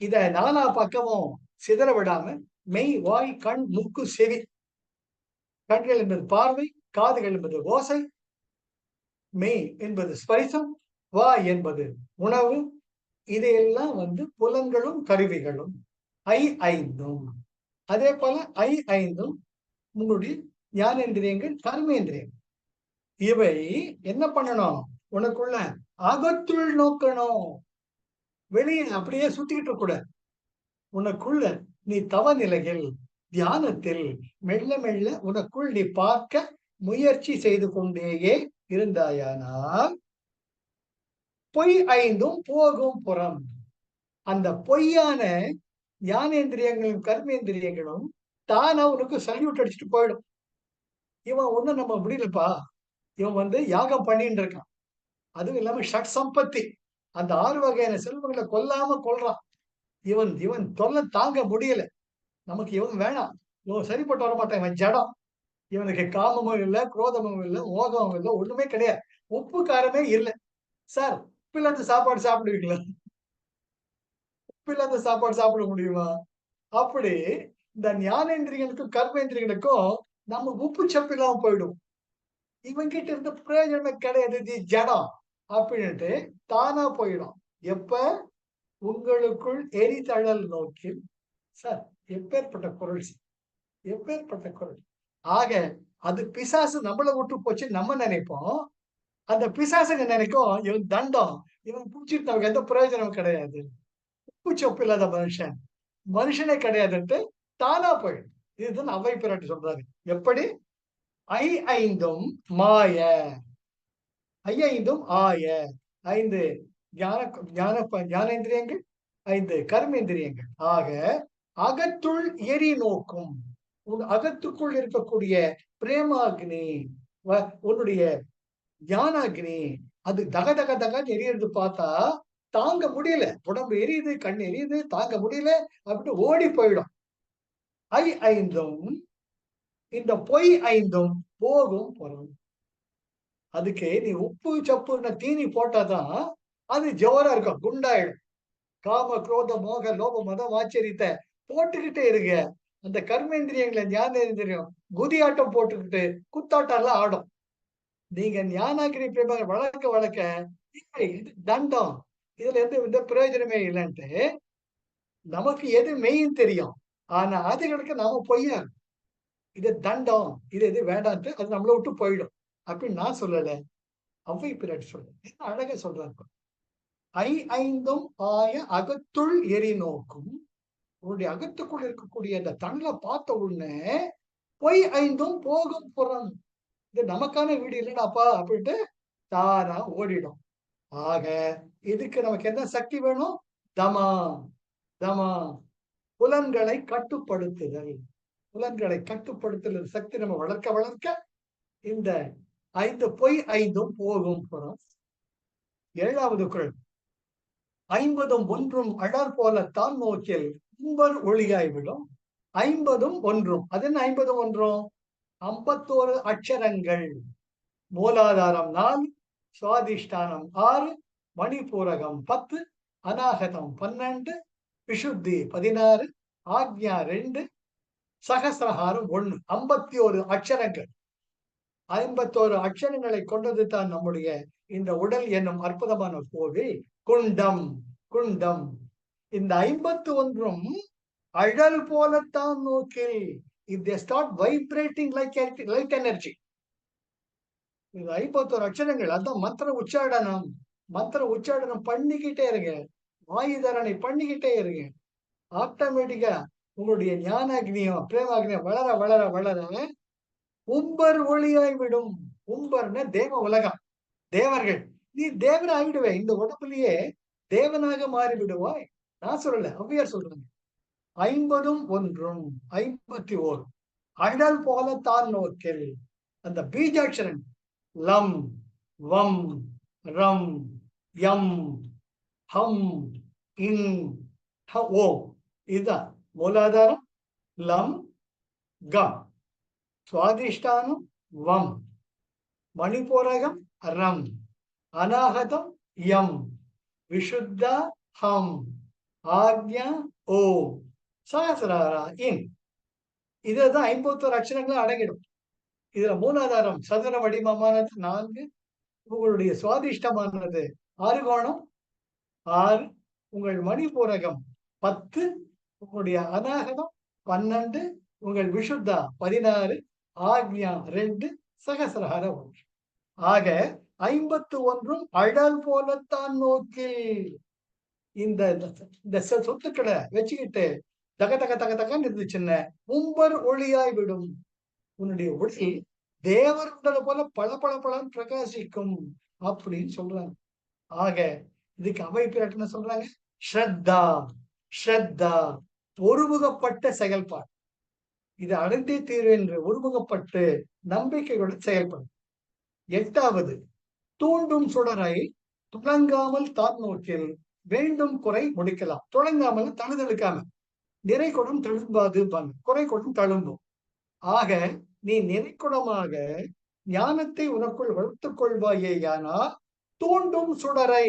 இத 4 பக்கமும் சிதற விடாம மெய், வாய், கண், மூக்கு, செவி. கண்கள் என்பது பார்வை, காதுகள் என்பது ஓசை, மெய் என்பது ஸ்பரிசம், வாய் என்பது உணவு. இதையெல்லாம் புலன்களும் கருவிகளும். ஐந்தும். அதே போல ஐந்தும் உங்களுடைய ஞானேந்திரியங்கள், கர்மேந்திரியங்கள். இவை என்ன பண்ணணும்? உனக்குள்ள அகத்துள் நோக்கணும். வெளியே அப்படியே சுத்திக்கிட்டு கூட உனக்குள்ள நீ தவ நிலையில் தியானத்தில் மெல்ல மெல்ல உனக்குள் நீ பார்க்க முயற்சி செய்து கொண்டேயே இருந்தாயானால் பொய் ஐந்தும் போகும் புறம். அந்த பொய்யான ஞானேந்திரியங்களும் கர்மேந்திரியங்களும் தானா உனக்கு சல்யூட் அடிச்சுட்டு போயிடும். இவன் ஒண்ணும் நம்ம முடியலப்பா, இவன் யாகம் பண்ணிட்டு இருக்கான். அதுவும் இல்லாம ஷட் சம்பத்தி, அந்த 6 வகையான செல்வங்களை கொல்லாம கொள்றான். இவன் தொல்லை தாங்க முடியல. நமக்கு இவன் வேணாம், இவன் சரிப்பட்டு வர மாட்டான், இவன் ஜடம். இவனுக்கு காமமும் இல்ல, குரோதமும் இல்ல, மோகமும் இல்ல, ஒண்ணுமே கிடையாது. உப்பு காரமே இல்லை. சார் உப்பு இல்லாத சாப்பாடு சாப்பிடுவீங்களா? உப்பு இல்லாத சாப்பாடு சாப்பிட முடியுமா? அப்படி இந்த ஞானேந்திரியங்களுக்கும் கர்மேந்திரியங்களுக்கும் நம்ம உப்பு சப்பு இல்லாம போயிடும். இவன் கிட்ட இருந்து பிரயோஜனம் கிடையாது, ஜடம் அப்படின்ட்டு தானா போயிடும். எப்ப உங்களுக்குள் எரிதழல் நோக்கில். சார், எப்பேற்பட்ட குரல், எப்பேற்பட்ட குரல். ஆக அது பிசாசு நம்மள விட்டு போச்சு நம்ம நினைப்போம். அந்த பிசாசுங்க நினைக்கும் இவன் தண்டம், இவன் புடிச்சிட்டு நமக்கு எந்த பிரயோஜனமும் கிடையாது, உப்பு சொப்பு இல்லாத மனுஷன், மனுஷனே கிடையாதுன்ட்டு தானா போயிடும். இதுதான் அவை பிராட்டி சொல்றாரு. எப்படி? ஐ ஐந்தும் மாய, ஐந்தும் ஆய. 5 ஞான ஞான ஞானேந்திரியங்கள், 5 கர்மேந்திரியங்கள். ஆக அகத்துள் எரி நோக்கும். உன் அகத்துக்குள் இருக்கக்கூடிய பிரேமாக்னி, உன்னுடைய ஞானாக்னி, அது தக தக தகன்னு எரியறது பார்த்தா தாங்க முடியல. உடம்பு எரியுது, கண் எரியுது, தாங்க முடியல அப்படின்னு ஓடி போயிடும். ஐ ஐந்தும், இந்த பொய் ஐந்தும் போகும் புறம். அதுக்கு நீ உப்பு சப்புன்னு தீனி போட்டாதான் அது ஜோரா இருக்கும், குண்டாயிடும். காம குரோத மோக லோப மதம் ஆச்சரியத்தை போட்டுக்கிட்டே இருங்க. அந்த கர்மேந்திரியங்களை ஞானேந்திரியம் குதியாட்டம் போட்டுக்கிட்டு குத்தாட்டம் எல்லாம் ஆடும். நீங்க ஞானாகிரி பிரேம வளர்க்க வளர்க்க இது தண்டம், இதுல எந்த பிரயோஜனமே இல்லைன்ட்டு நமக்கு எது மெயின் தெரியும். ஆனா அதுகளுக்கு நாம பொய்யா இது தண்டம், இது எது வேண்டான்ட்டு அது நம்மளை விட்டு போயிடும் அப்படின்னு நான் சொல்லல, அவ்வை பிராட்டி சொல்ல. என்ன அழகா சொல்றாங்க. ஐ ஐந்தும் ஆய அகத்துள் எரி நோக்கும். உன்னுடைய அகத்துக்குள் இருக்கக்கூடிய அந்த தணலை பார்த்த உடனே பொய் ஐந்தும் போகும் புறம். இது நமக்கான வீடு இல்லைடாப்பா அப்படின்ட்டு தானா ஓடிடும். ஆக இதுக்கு நமக்கு என்ன சக்தி வேணும்? தமா, தமா, புலன்களை கட்டுப்படுத்துதல். புலன்களை கட்டுப்படுத்துதல் சக்தி நம்ம வளர்க்க வளர்க்க இந்த 5 பொய் ஐந்தும் போகும் புறம். 7வது குறள். 50ம் 1ம் அடர் போல தான் நோக்கில் உம்பர் ஒளியாய்விடும். 50ம் 1ம், அது என்ன 50ம் 1ம்? 51 அட்சரங்கள். மூலாதாரம் 4, சுவாதிஷ்டானம் 6, மணிபூரகம் 10, அநாகதம் 12, விசுத்தி 16, ஆக்ஞா 2, சகசிரஹாரம் 1. 51 அட்சரங்கள். 51 அட்சரங்களை கொண்டது தான் நம்முடைய இந்த உடல் என்னும் அற்புதமான கோவில் குண்டம். குண்டம் இந்த 51ம் அழல் போலத்தான் நோக்கில். if they start vibrating like light energy. இந்த 51 அட்சரங்கள், அதான் மந்திர உச்சாடனம். மந்திர உச்சாடனம் பண்ணிக்கிட்டே இருங்க, வாயுதரணை பண்ணிக்கிட்டே இருங்க. ஆட்டோமேட்டிக்கா உங்களுடைய ஞானாக்னியம் பிரேமாக்னியம் வளர வளர வளர உம்பர் ஒளியாய் விடும். உம்பர்னா தேவ உலகம், தேவர்கள். நீ தேவன் ஆகிடுவே, இந்த உடம்புலயே தேவனாக மாறி விடுவாய். நான் சொல்லல, ஔவையார் சொல்றாங்க. 50ம் 1ம் 51 அழல் போலத்தான் நோக்கில். அந்த பீஜாட்சரன் லம், வம், ரம், யம், ஹம், இன், ஓம். இதுதான் மூலாதாரம் லம், கம், சுவாதிஷ்டானம் வம், மணிபூரகம் ரம், அநாகதம் யம், விசுத்தா ஹம், ஆக்ஞா ஓம், சகசிராரா இன். இதுதான் 51 அட்சரங்களும் அடங்கிடும். இதுல மூலாதாரம் சதுர வடிவமானது 4, உங்களுடைய சுவாதிஷ்டமானது ஆறுகோணம் 6, உங்கள் மணிபூரகம் 10, உங்களுடைய அநாகதம் 12, உங்கள் விசுத்தா 16, ஆக்ஞா 2, சகசிரஹார 1. ஆக 51ம் அழல் போலத்தான் நோக்கில். இந்த சொத்துக்களை வச்சுக்கிட்டு தக தக தக தகன்னு இருந்துச்சுன்னு உம்பர் ஒளியாய் விடும். உன்னுடைய ஒளி தேவர் உடலை போல பல பல பலன்னு பிரகாசிக்கும் அப்படின்னு சொல்றாங்க. ஆக இதுக்கு அவை பிராட்டி என்ன சொல்றாங்க? ஸ்ரத்தா, ஸ்ரத்தா, ஒருமுகப்பட்ட செயல்பாடு. இது அடைந்தே தீர்வு என்று ஒருமுகப்பட்டு நம்பிக்கையுடன் செயல்படும். 8வது தூண்டும் சுடரை துளங்காமல் தான் நோக்கில் வேண்டும் குறை முடிக்கலாம். துளங்காமல் தழுதழுக்காம, நிறை குடம் தழும்பாது, குறை குடம் தழும்பும். ஆக நீ நிறைக்குடமாக ஞானத்தை உனக்குள் வளர்த்துக் கொள்வாயேயானால் தூண்டும் சுடரை,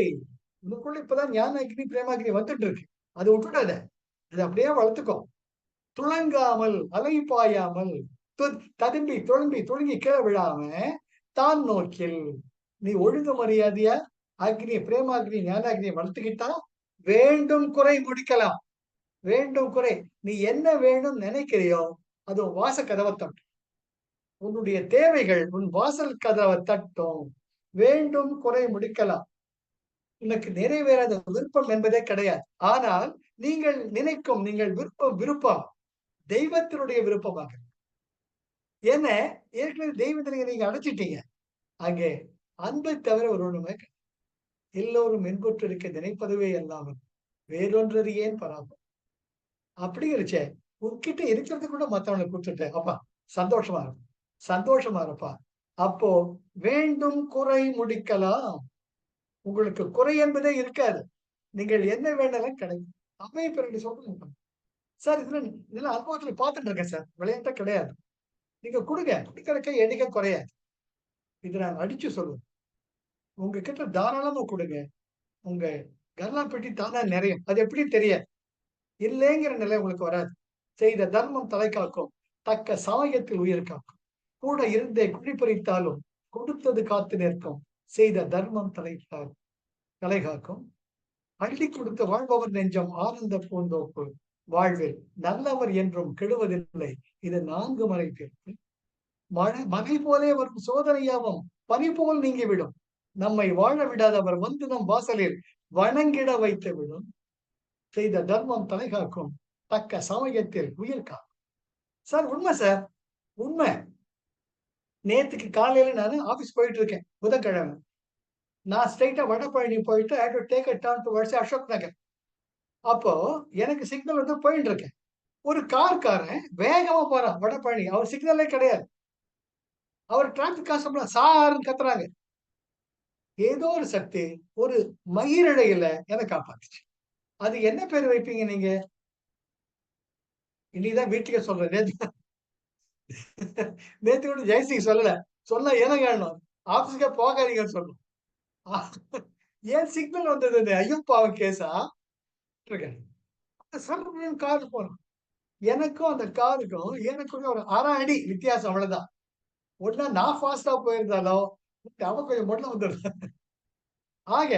உனக்குள்ள இப்பதான் ஞான அக்னி பிரேமாகினி வந்துட்டு இருக்கு, அது விட்டுடாத, அது அப்படியே வளர்த்துக்கோ. துளங்காமல், அலை பாயாமல், ததும்பி தொழும்பி தொழுங்கி கீழே விழாம தான் நோக்கில் நீ ஒழுங்கு மரியாதையா அக்னி பிரேமாகினி ஞானாகினியை வளர்த்துக்கிட்டா வேண்டும் குறை முடிக்கலாம். வேண்டும் குறை. நீ என்ன வேணும் நினைக்கிறியோ அது வாச கதவை தட்டும். உன்னுடைய தேவைகள் உன் வாசல் கதவை தட்டும். வேண்டும் குறை முடிக்கலாம். உனக்கு நிறைவேறாத விருப்பம் என்பதே கிடையாது. ஆனால் நீங்கள் நினைக்கும் நீங்கள் விருப்பம் தெய்வத்தினுடைய விருப்பமாக. ஏன்னா ஏற்கனவே தெய்வத்தினை நீங்க அடைச்சிட்டீங்க. அங்கே அன்பை தவிர ஒரு ஒண்ணுமே எல்லோரும் இன்புற்று இருக்க நினைப்பதுவே அல்லாமல் வேறொன்றது ஏன் பராபம். அப்படிங்கிறச்சே உன்கிட்ட இருக்கிறது கூட மத்தவனுக்கு கொடுத்துட்டேன். அப்பா சந்தோஷமா இருக்கும், சந்தோஷமா இருப்பா. அப்போ வேண்டும் குறை முடிக்கலாம். உங்களுக்கு குறை என்பதே இருக்காது. நீங்கள் என்ன வேணாலும் கிடைக்கும். அமைப்பு சொல்லுங்க சார். இதெல்லாம் அனுபவத்துல பார்த்துட்டு இருக்கேன் சார். விளையாட்டே கிடையாது. நீங்க கொடுங்க, குடிக்கிறக்க எண்ணிக்கை குறையாது. இதை நான் அடிச்சு சொல்லுவேன். உங்ககிட்ட தாராளமா கொடுங்க. உங்க கல்லா பெட்டி தானா நிறையும். அது எப்படி தெரியாது? இல்லைங்கிற நிலை உங்களுக்கு வராது. செய்த தர்மம் தலை காக்கும், தக்க சமயத்தில் உயிர் காக்கும். கூட இருந்தே குழி பறித்தாலும் கொடுத்தது காத்து நிற்கும். செய்த தர்மம் தலை காக்கும். அள்ளி கொடுத்து வாழ்பவர் நெஞ்சம் ஆனந்த பூந்தோப்பு. வாழ்வில் நல்லவர் என்றும் கெடுவதில்லை. இது 4 மறை தீர்ப்பு. மழை போலே வரும் சோதனையாவும் பனி போல் நீங்கிவிடும். நம்மை வாழ விடாதவர் வந்து நம் வாசலில் வணங்கிட வைத்து விடும். செய்த தர்மம் தலை காக்கும், தக்க சமயத்தில் உயிர் காக்கும். சார் உண்மை சார், உண்மை. நேத்துக்கு காலையில நான் ஆபீஸ் போயிட்டு இருக்கேன். புதன்கிழமை நான் ஸ்ட்ரைட்டா வடபழனி போயிட்டு I to take a turn towards Ashok Nagar. அப்போ எனக்கு சிக்னல் வந்து போயிட்டு இருக்கேன். ஒரு காரன் வேகமா போறான் வடபழனி. அவர் சிக்னலே கிடையாது. அவர் டிராபிக் கான்ஸ்டபிள் சாருன்னு கத்துறாங்க. ஏதோ ஒரு சக்தி ஒரு மயிரிழையில என்னை காப்பாத்துச்சு. அது என்ன பேர் வைப்பீங்க நீங்க? இன்னைக்குதான் வீட்டுக்கே சொல்றேன். நேத்து கூட ஜெயசிங் சொல்லல. சொன்னா என்ன காரணம்? ஆபீஸ்க்கே போகாதீங்கன்னு சொல்லணும். ஏன் சிக்னல் வந்தது? ஐயோ பாவம் கேஸா இருக்கேன். காரு போறோம். எனக்கும் அந்த காருக்கும் எனக்குள்ள ஒரு 1/2 அடி வித்தியாசம், அவ்வளவுதான். ஒண்ணா நான் ஃபாஸ்டா போயிருந்தாலோ அவன் கொஞ்சம் முன்ன வந்துடுறான். ஆக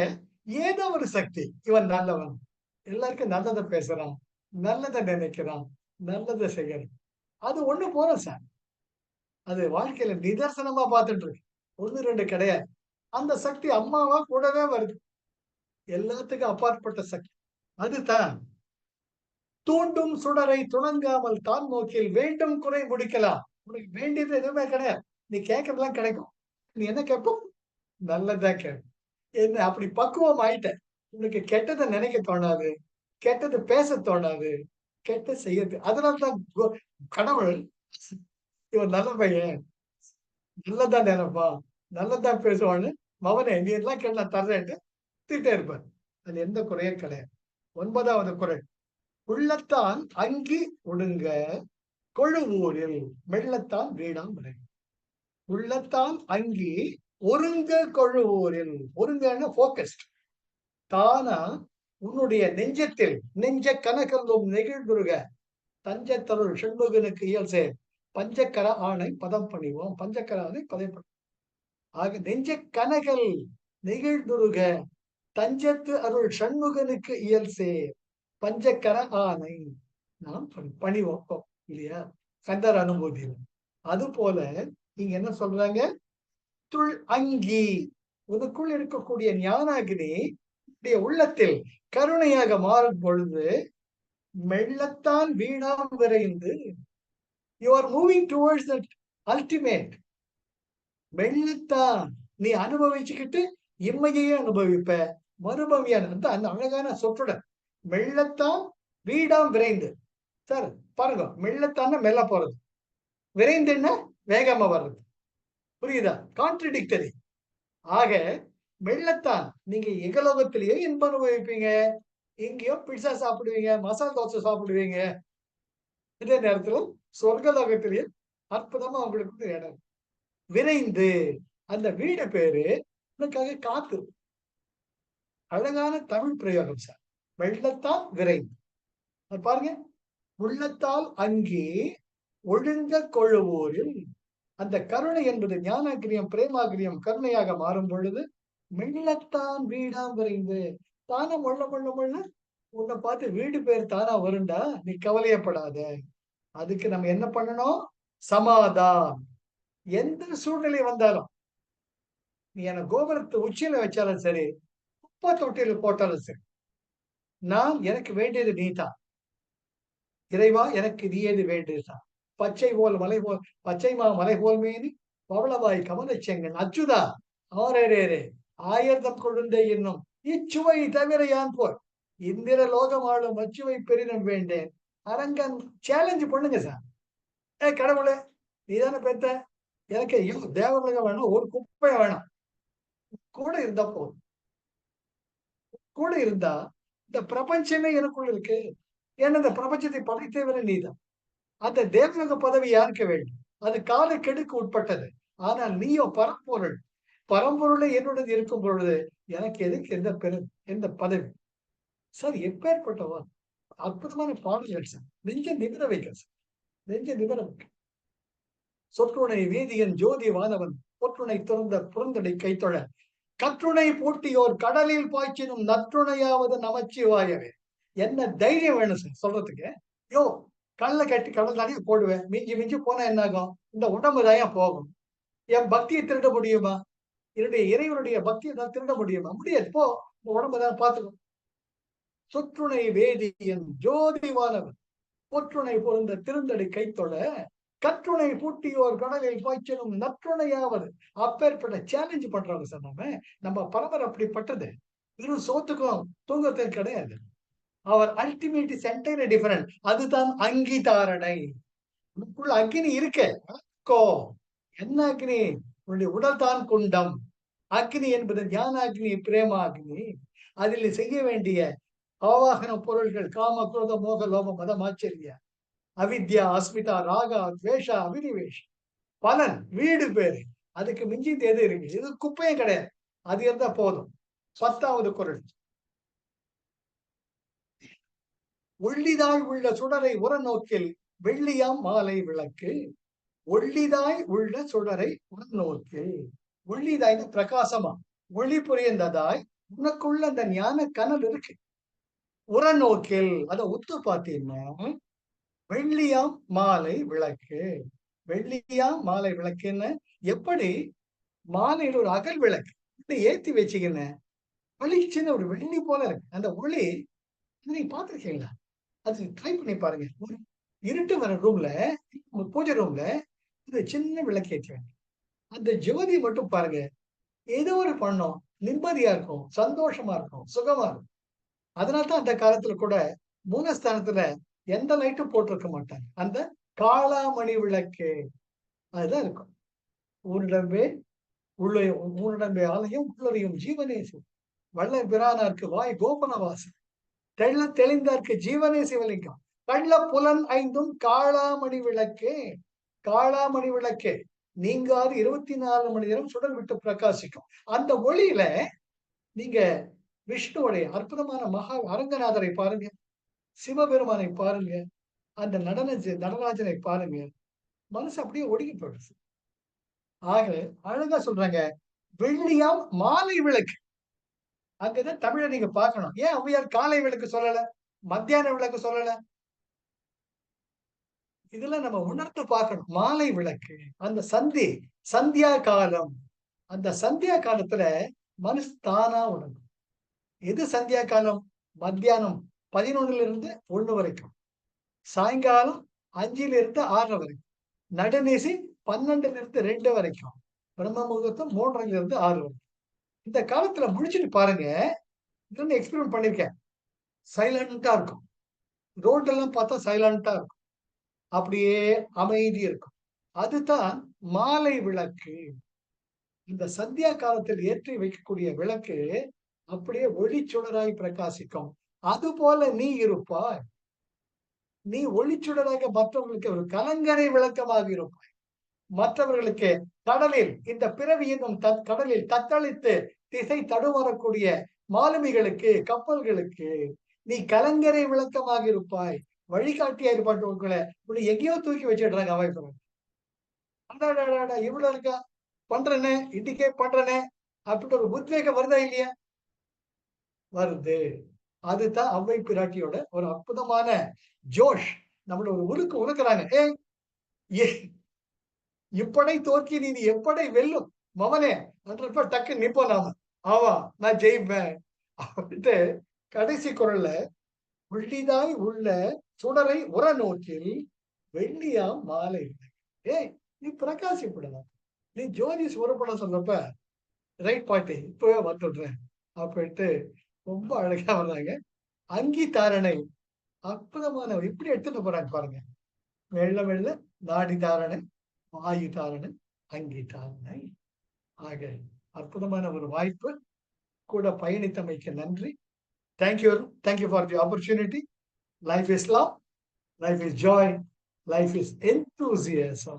ஏதோ ஒரு சக்தி இவன் நல்லவன், எல்லாருக்கும் நல்லதை பேசுறான், நல்லதை நினைக்கிறான், நல்லதை செய்யறான். அது ஒண்ணு போறோம் சார். அது வாழ்க்கையில நிதர்சனமா பார்த்துட்டு இருக்கு. 1, 2 கிடையாது. அந்த சக்தி அம்மாவா கூடவே வருது. எல்லாத்துக்கும் அப்பாற்பட்ட சக்தி அதுதான். தூண்டும் சுடரை துணங்காமல் தான் நோக்கில் வேண்டும் குறை முடிக்கலாம். உனக்கு வேண்டியது எதுவுமே கிடையாது. நீ கேட்கறதெல்லாம் கிடைக்கும். நீ என்ன கேட்போம்? நல்லதா கேட்கும். என்ன அப்படி பக்குவம் ஆயிட்ட. உனக்கு கெட்டதை நினைக்க தோணாது, கெட்டது பேச தோணாது, கெட்ட செய்யறது. அதனாலதான் கடவுள் இவன் நல்ல பையன், நல்லதா நினைப்பான், நல்லதா பேசுவான்னு மவனே நீ எல்லாம் கேட்டு நான் தர்றேன்ட்டு திட்டே இருப்பார். அது எந்த குறையும் கிடையாது. 9வது குறை. உள்ளத்தான் அங்கி ஒடுங்க கொழுவூரில் மெல்லத்தான் வீடாம் விரை. உள்ளத்தான் அங்கி ஒருங்க கொழுவூரில். ஒருங்கன்னு போக்கஸ்ட். தானா உன்னுடைய நெஞ்சத்தில் நெஞ்ச கனகல்லும் நெகிழ்ந்துருக தஞ்சத்தருள் ஷண்முகனுக்கு இயல் சேர் பஞ்சக்கர ஆணை பதம் பணிவோம். பஞ்சக்கர ஆணை பதம். ஆக நெஞ்ச கனகல் நெகிழ்ந்துருக தஞ்சத்து அருள் ஷண்முகனுக்கு இயல் சேர் பஞ்சக்கர ஆணை நாம் பணிவோம் இல்லையா? கந்தர் அனுபூதி. அது போல நீங்க என்ன சொல்றாங்க? துள் அங்கி உனக்குள் இருக்கக்கூடிய ஞானாகினி உள்ளத்தில் கருணையாக மாறும் பொழுது மெல்லத்தான் வீணாம் விரைந்து you are moving towards that ultimate. மெல்லத்தான் நீ அனுபவிச்சுக்கிட்டு இம்மையே அனுபவிப்ப. மறுபவியான அந்த அழகான சொற்றொடர். மெல்லத்தான் வீடாம் விரைந்து. சார் பாருங்க, மெல்லத்தான மெல்ல போறது, விரைந்துன்னா வேகமா வர்றது. புரியுதா? கான்ட்ரடிக்டரி. ஆக மெல்லத்தான் நீங்க எகலோகத்திலேயே இன்பம் அனுபவிப்பீங்க. எங்கேயோ பிட்சா சாப்பிடுவீங்க, மசாலா தோசை சாப்பிடுவீங்க. இதே நேரத்துல சொர்க்கலோகத்திலேயே அற்புதமா உங்களுக்கு இடம். விரைந்து அந்த வீடு பேரு உனக்காக காத்து. அழகான தமிழ் பிரயோகம் சார். வெள்ளத்தால் விரைந்து. பாருங்க, உள்ளத்தால் அங்கே ஒழுங்க கொழுவூரில். அந்த கருணை என்பது ஞானாகிரியம் பிரேமாகிரியம் கருணையாக மாறும் பொழுது மெல்லத்தான் வீடாம் விரைந்து தானா மொள்ள மொள்ள மொள்ள உன்னை பார்த்து வீடு பேர் தானா வரும்டா. நீ கவலையப்படாத. அதுக்கு நம்ம என்ன பண்ணணும்? சமாதான். எந்த சூழ்நிலை வந்தாலும், நீ என்ன கோபுரத்து உச்சியில வச்சாலும் சரி, குப்பை தொட்டியில போட்டாலும் சரி, எனக்கு வேண்டியது நீதான். இறைவா எனக்கு நீ ஏது வேண்டியதுதான். பச்சை போல் மலை போல் பச்சைமா மலை போல் மேனி பவளவாய் கமலச் செங்கண் அச்சுதா ஆரேரே ஆயிரத்தம் கொழுந்தை என்னும் இச்சுவை தவிர யான் போய் இந்திர லோகம் ஆளும் அச்சுவை பெரிதும் வேண்டேன். அரங்கன் சேலஞ்சு பண்ணுங்க சார். கடவுளே, நீதானே பெத்த, எனக்கு ஐயோ தேவலோகம் வேணும், ஒரு குப்பை வேணாம். கூட இருந்தா போதும். கூட இருந்தா இந்த பிரபஞ்சமே எனக்குள்ள இருக்கு. ஏன்னா இந்த பிரபஞ்சத்தை படைத்தவரே நீதான். அந்த தேவலோக பதவி யாருக்கு வேண்டும்? அது கால கெடுக்கு உட்பட்டது. ஆனால் நீயோ பரம்பொருள். பரம்பொருளை என்னுடன் இருக்கும் பொழுது எனக்கு எதுக்கு எந்த பதவி? சார் எப்பேற்பட்டவா? அற்புதமான பாடல்கள் சார். நெஞ்ச நிமிர வைக்க சார். நெஞ்ச நிமிர வைக்க. சொற்றுணை வேதியன் ஜோதி வானவன் பொற்றுணை துறந்த புறந்தடை கைத்தொழ கற்றுணை பூட்டியோர் கடலில் பாய்ச்சினும் நற்றுணையாவது நமச்சிவாயவே. என்ன தைரியம் வேணும் சார் சொல்றதுக்கு? யோ, கல்ல கட்டி கடல் தானே போடுவேன். மிஞ்சி மிஞ்சி போனா என்ன ஆகும்? இந்த உடம்பு தான் போகும். என் பக்தியை திருட முடியுமா? என்னுடைய இறைவனுடைய பக்தியை தான் திருட முடியுமா? முடியாது. போ, இந்த உடம்பு தான் பார்த்துக்கும். சொற்றுணை வேதியன் ஜோதிவானவன் பொற்றுணை பொருந்த திருந்தடி கைத்தொட கற்றுணை பூட்டியோர் கடலில் பாய்ச்சலும் நற்றுணையாவது. அப்பேற்பட்ட சேலஞ்ச் பண்றாங்க சார். நம்ம பரம்பரை அப்படிப்பட்டது. வெறும் சோத்துக்கும் தூங்கத்துக்கும் கிடையாது. அவர் அல்டிமேட் இஸ் என்டையர்லி டிஃபரண்ட். அதுதான் அங்கீதாரணை. உனக்குள்ள அக்னி இருக்கு. என்ன அக்னி? உன்னுடைய உடல் தான் குண்டம். அக்னி என்பது ஞான அக்னி, பிரேம அக்னி. அதில் செய்ய வேண்டிய ஆவாகன பொருள்கள் காம குரோத மோக லோப மதம் ஆச்சரிய அவித்யா அஸ்மிதா ராகா துவேஷா அபினிவேஷ் பலன் வீடு பேரு. அதுக்கு மிஞ்சி எது இருக்கு? இது குப்பையும் கிடையாது. அது இருந்தா போதும். 10வது குறள். ஒள்ளிதாய் உள்ள சுடரை உரநோக்கில் வெள்ளியாம் மாலை விளக்கு. ஒள்ளிதாய் உள்ள சுடரை உரநோக்கில். ஒள்ளிதாய்னா பிரகாசமா, ஒளி புரியந்ததாய் உனக்குள்ள அந்த ஞான கனல் இருக்கு. உரநோக்கில் அத உத்து பார்த்தீங்கன்னா வெள்ளியாம் மாலை விளக்கு. வெள்ளியாம் மாலை விளக்குன்னு எப்படி? மாலையில் ஒரு அகல் விளக்கு ஏத்தி வச்சுக்கின்னு வெளிச்சுன்னு ஒரு வெள்ளி போல இருக்கு அந்த ஒளி. நீங்க பார்த்திருக்கீங்களா? அது ட்ரை பண்ணி பாருங்க. ஒரு இருட்டு வர ரூம்ல, பூஜை ரூம்ல இந்த சின்ன விளக்கு ஏற்றுவேன். அந்த ஜோதி மட்டும் பாருங்க. ஏதோ ஒரு பண்ணோம், நிம்மதியா இருக்கும், சந்தோஷமா இருக்கும், சுகமா இருக்கும். அதனால தான் அந்த காலத்துல கூட மூலஸ்தானத்துல எந்த லைட்டும் போட்டிருக்க மாட்டாங்க. அந்த காளாமணி விளக்கு அதுதான் இருக்கும். ஊரிடம்பே உள்ள ஊரிடம்பே ஆலயம் உள்ளறையும் ஜீவனேசு வள்ளல் பிரானாருக்கு வாய் கோபனவாசம் தெள்ள தெளிந்தார்க்கு ஜீவனே சிவலிங்கம் கள்ள புலன் ஐந்தும் காளாமணி விளக்கே. காளாமணி விளக்கே நீங்காது 24 மணி நேரம் சுடர் விட்டு பிரகாசிக்கும். அந்த ஒளியில நீங்க விஷ்ணுவுடைய அற்புதமான மகா அரங்கநாதரை பாருங்க, சிவபெருமானை பாருங்க, அந்த நடராஜனை பாருங்க. மனசு அப்படியே ஒடுங்கி போயிடுச்சு. ஆக அழகா சொல்றாங்க, வெள்ளியாம் மாலை விளக்கு. அங்கதான் தமிழை நீங்க பார்க்கணும். ஏன் ஔவையார் காலை விளக்கு சொல்லல, மத்தியான விளக்கு சொல்லல? இதெல்லாம் நம்ம உணர்ந்து பார்க்கணும். மாலை விளக்கு, அந்த சந்தியா காலம். அந்த சந்தியா காலத்துல மனசு தானா உணரும். எது சந்தியா காலம்? மத்தியானம் 11ல இருந்து 1 வரைக்கும், சாயங்காலம் 5ல இருந்து 6 வரைக்கும், நடுநிசி 12ல இருந்து 2 வரைக்கும், பிரம்ம முகூர்த்தம் 3ல இருந்து 6 வரைக்கும். இந்த காலத்துல முடிச்சுட்டு பாருங்க. இதுன்னு எக்ஸ்பெரிமெண்ட் பண்ணிருக்கேன். சைலண்டா இருக்கும். ரோட்டெல்லாம் பார்த்தா சைலண்டா இருக்கும். அப்படியே அமைதி இருக்கும். அதுதான் மாலை விளக்கு. இந்த சந்தியா காலத்தில் ஏற்றி வைக்கக்கூடிய விளக்கு அப்படியே ஒளிச்சுடராய் பிரகாசிக்கும். அதுபோல நீ இருப்பாய். நீ ஒளிச்சுடராக மற்றவர்களுக்கு ஒரு கலங்கரை விளக்கமாக இருப்பாய். மற்றவர்களுக்கு கடலில் இந்த பிறவி என்னும் கடலில் தத்தளித்து திசை தடுமாறக்கூடிய மாலுமிகளுக்கு, கப்பல்களுக்கு நீ கலங்கரை விளக்கமாக இருப்பாய். வழிகாட்டியா இருப்பாட்டு உங்களை எங்கேயோ தூக்கி வச்சிடுறாங்க அவை. இவ்வளவு இருக்கா பண்றேனே, இண்டிகேட் பண்றேனே அப்படின்ற ஒரு உத்வேகம் வருதா இல்லையா? வருது. அதுதான் அவ்வை பிராட்டியோட ஒரு அற்புதமான ஜோஷ். நம்மள ஒரு உருக்கு உருக்குறாங்க. ஏய் எ இப்படை தோற்கி நீ எப்படை வெல்லும் மவனே என்றப்ப டக்குன்னு நிப்போம் நாம. ஆமா நான் ஜெயிப்பேன். அப்படின்ட்டு கடைசி குறள்ல "உள்ளிதாய் உள்ள சுடரை உரநோக்கில் வெள்ளியாம் மாலை விளக்கு." ஏய் நீ பிரகாசிப்படலாம். நீ ஜோதி சூரப்பட சொன்னப்ப ரைட் பாயிண்ட் இப்பவே வந்துடுறேன் அப்படின்ட்டு ரொம்ப அழகா வர்றாங்க. அங்கி தாரணை அற்புதமான எப்படி எடுத்துட்டு போறாங்க பாருங்க. வெள்ள வெள்ள நாடி தாரணை, வாயு தாரணை, அங்கி தாரணை. ஆக அற்புதமான ஒரு வாய்ப்பு. கூட பயணித்தமைக்கு நன்றி. Thank you. Thank you for the opportunity. Life is love. Life is joy. Life is enthusiasm.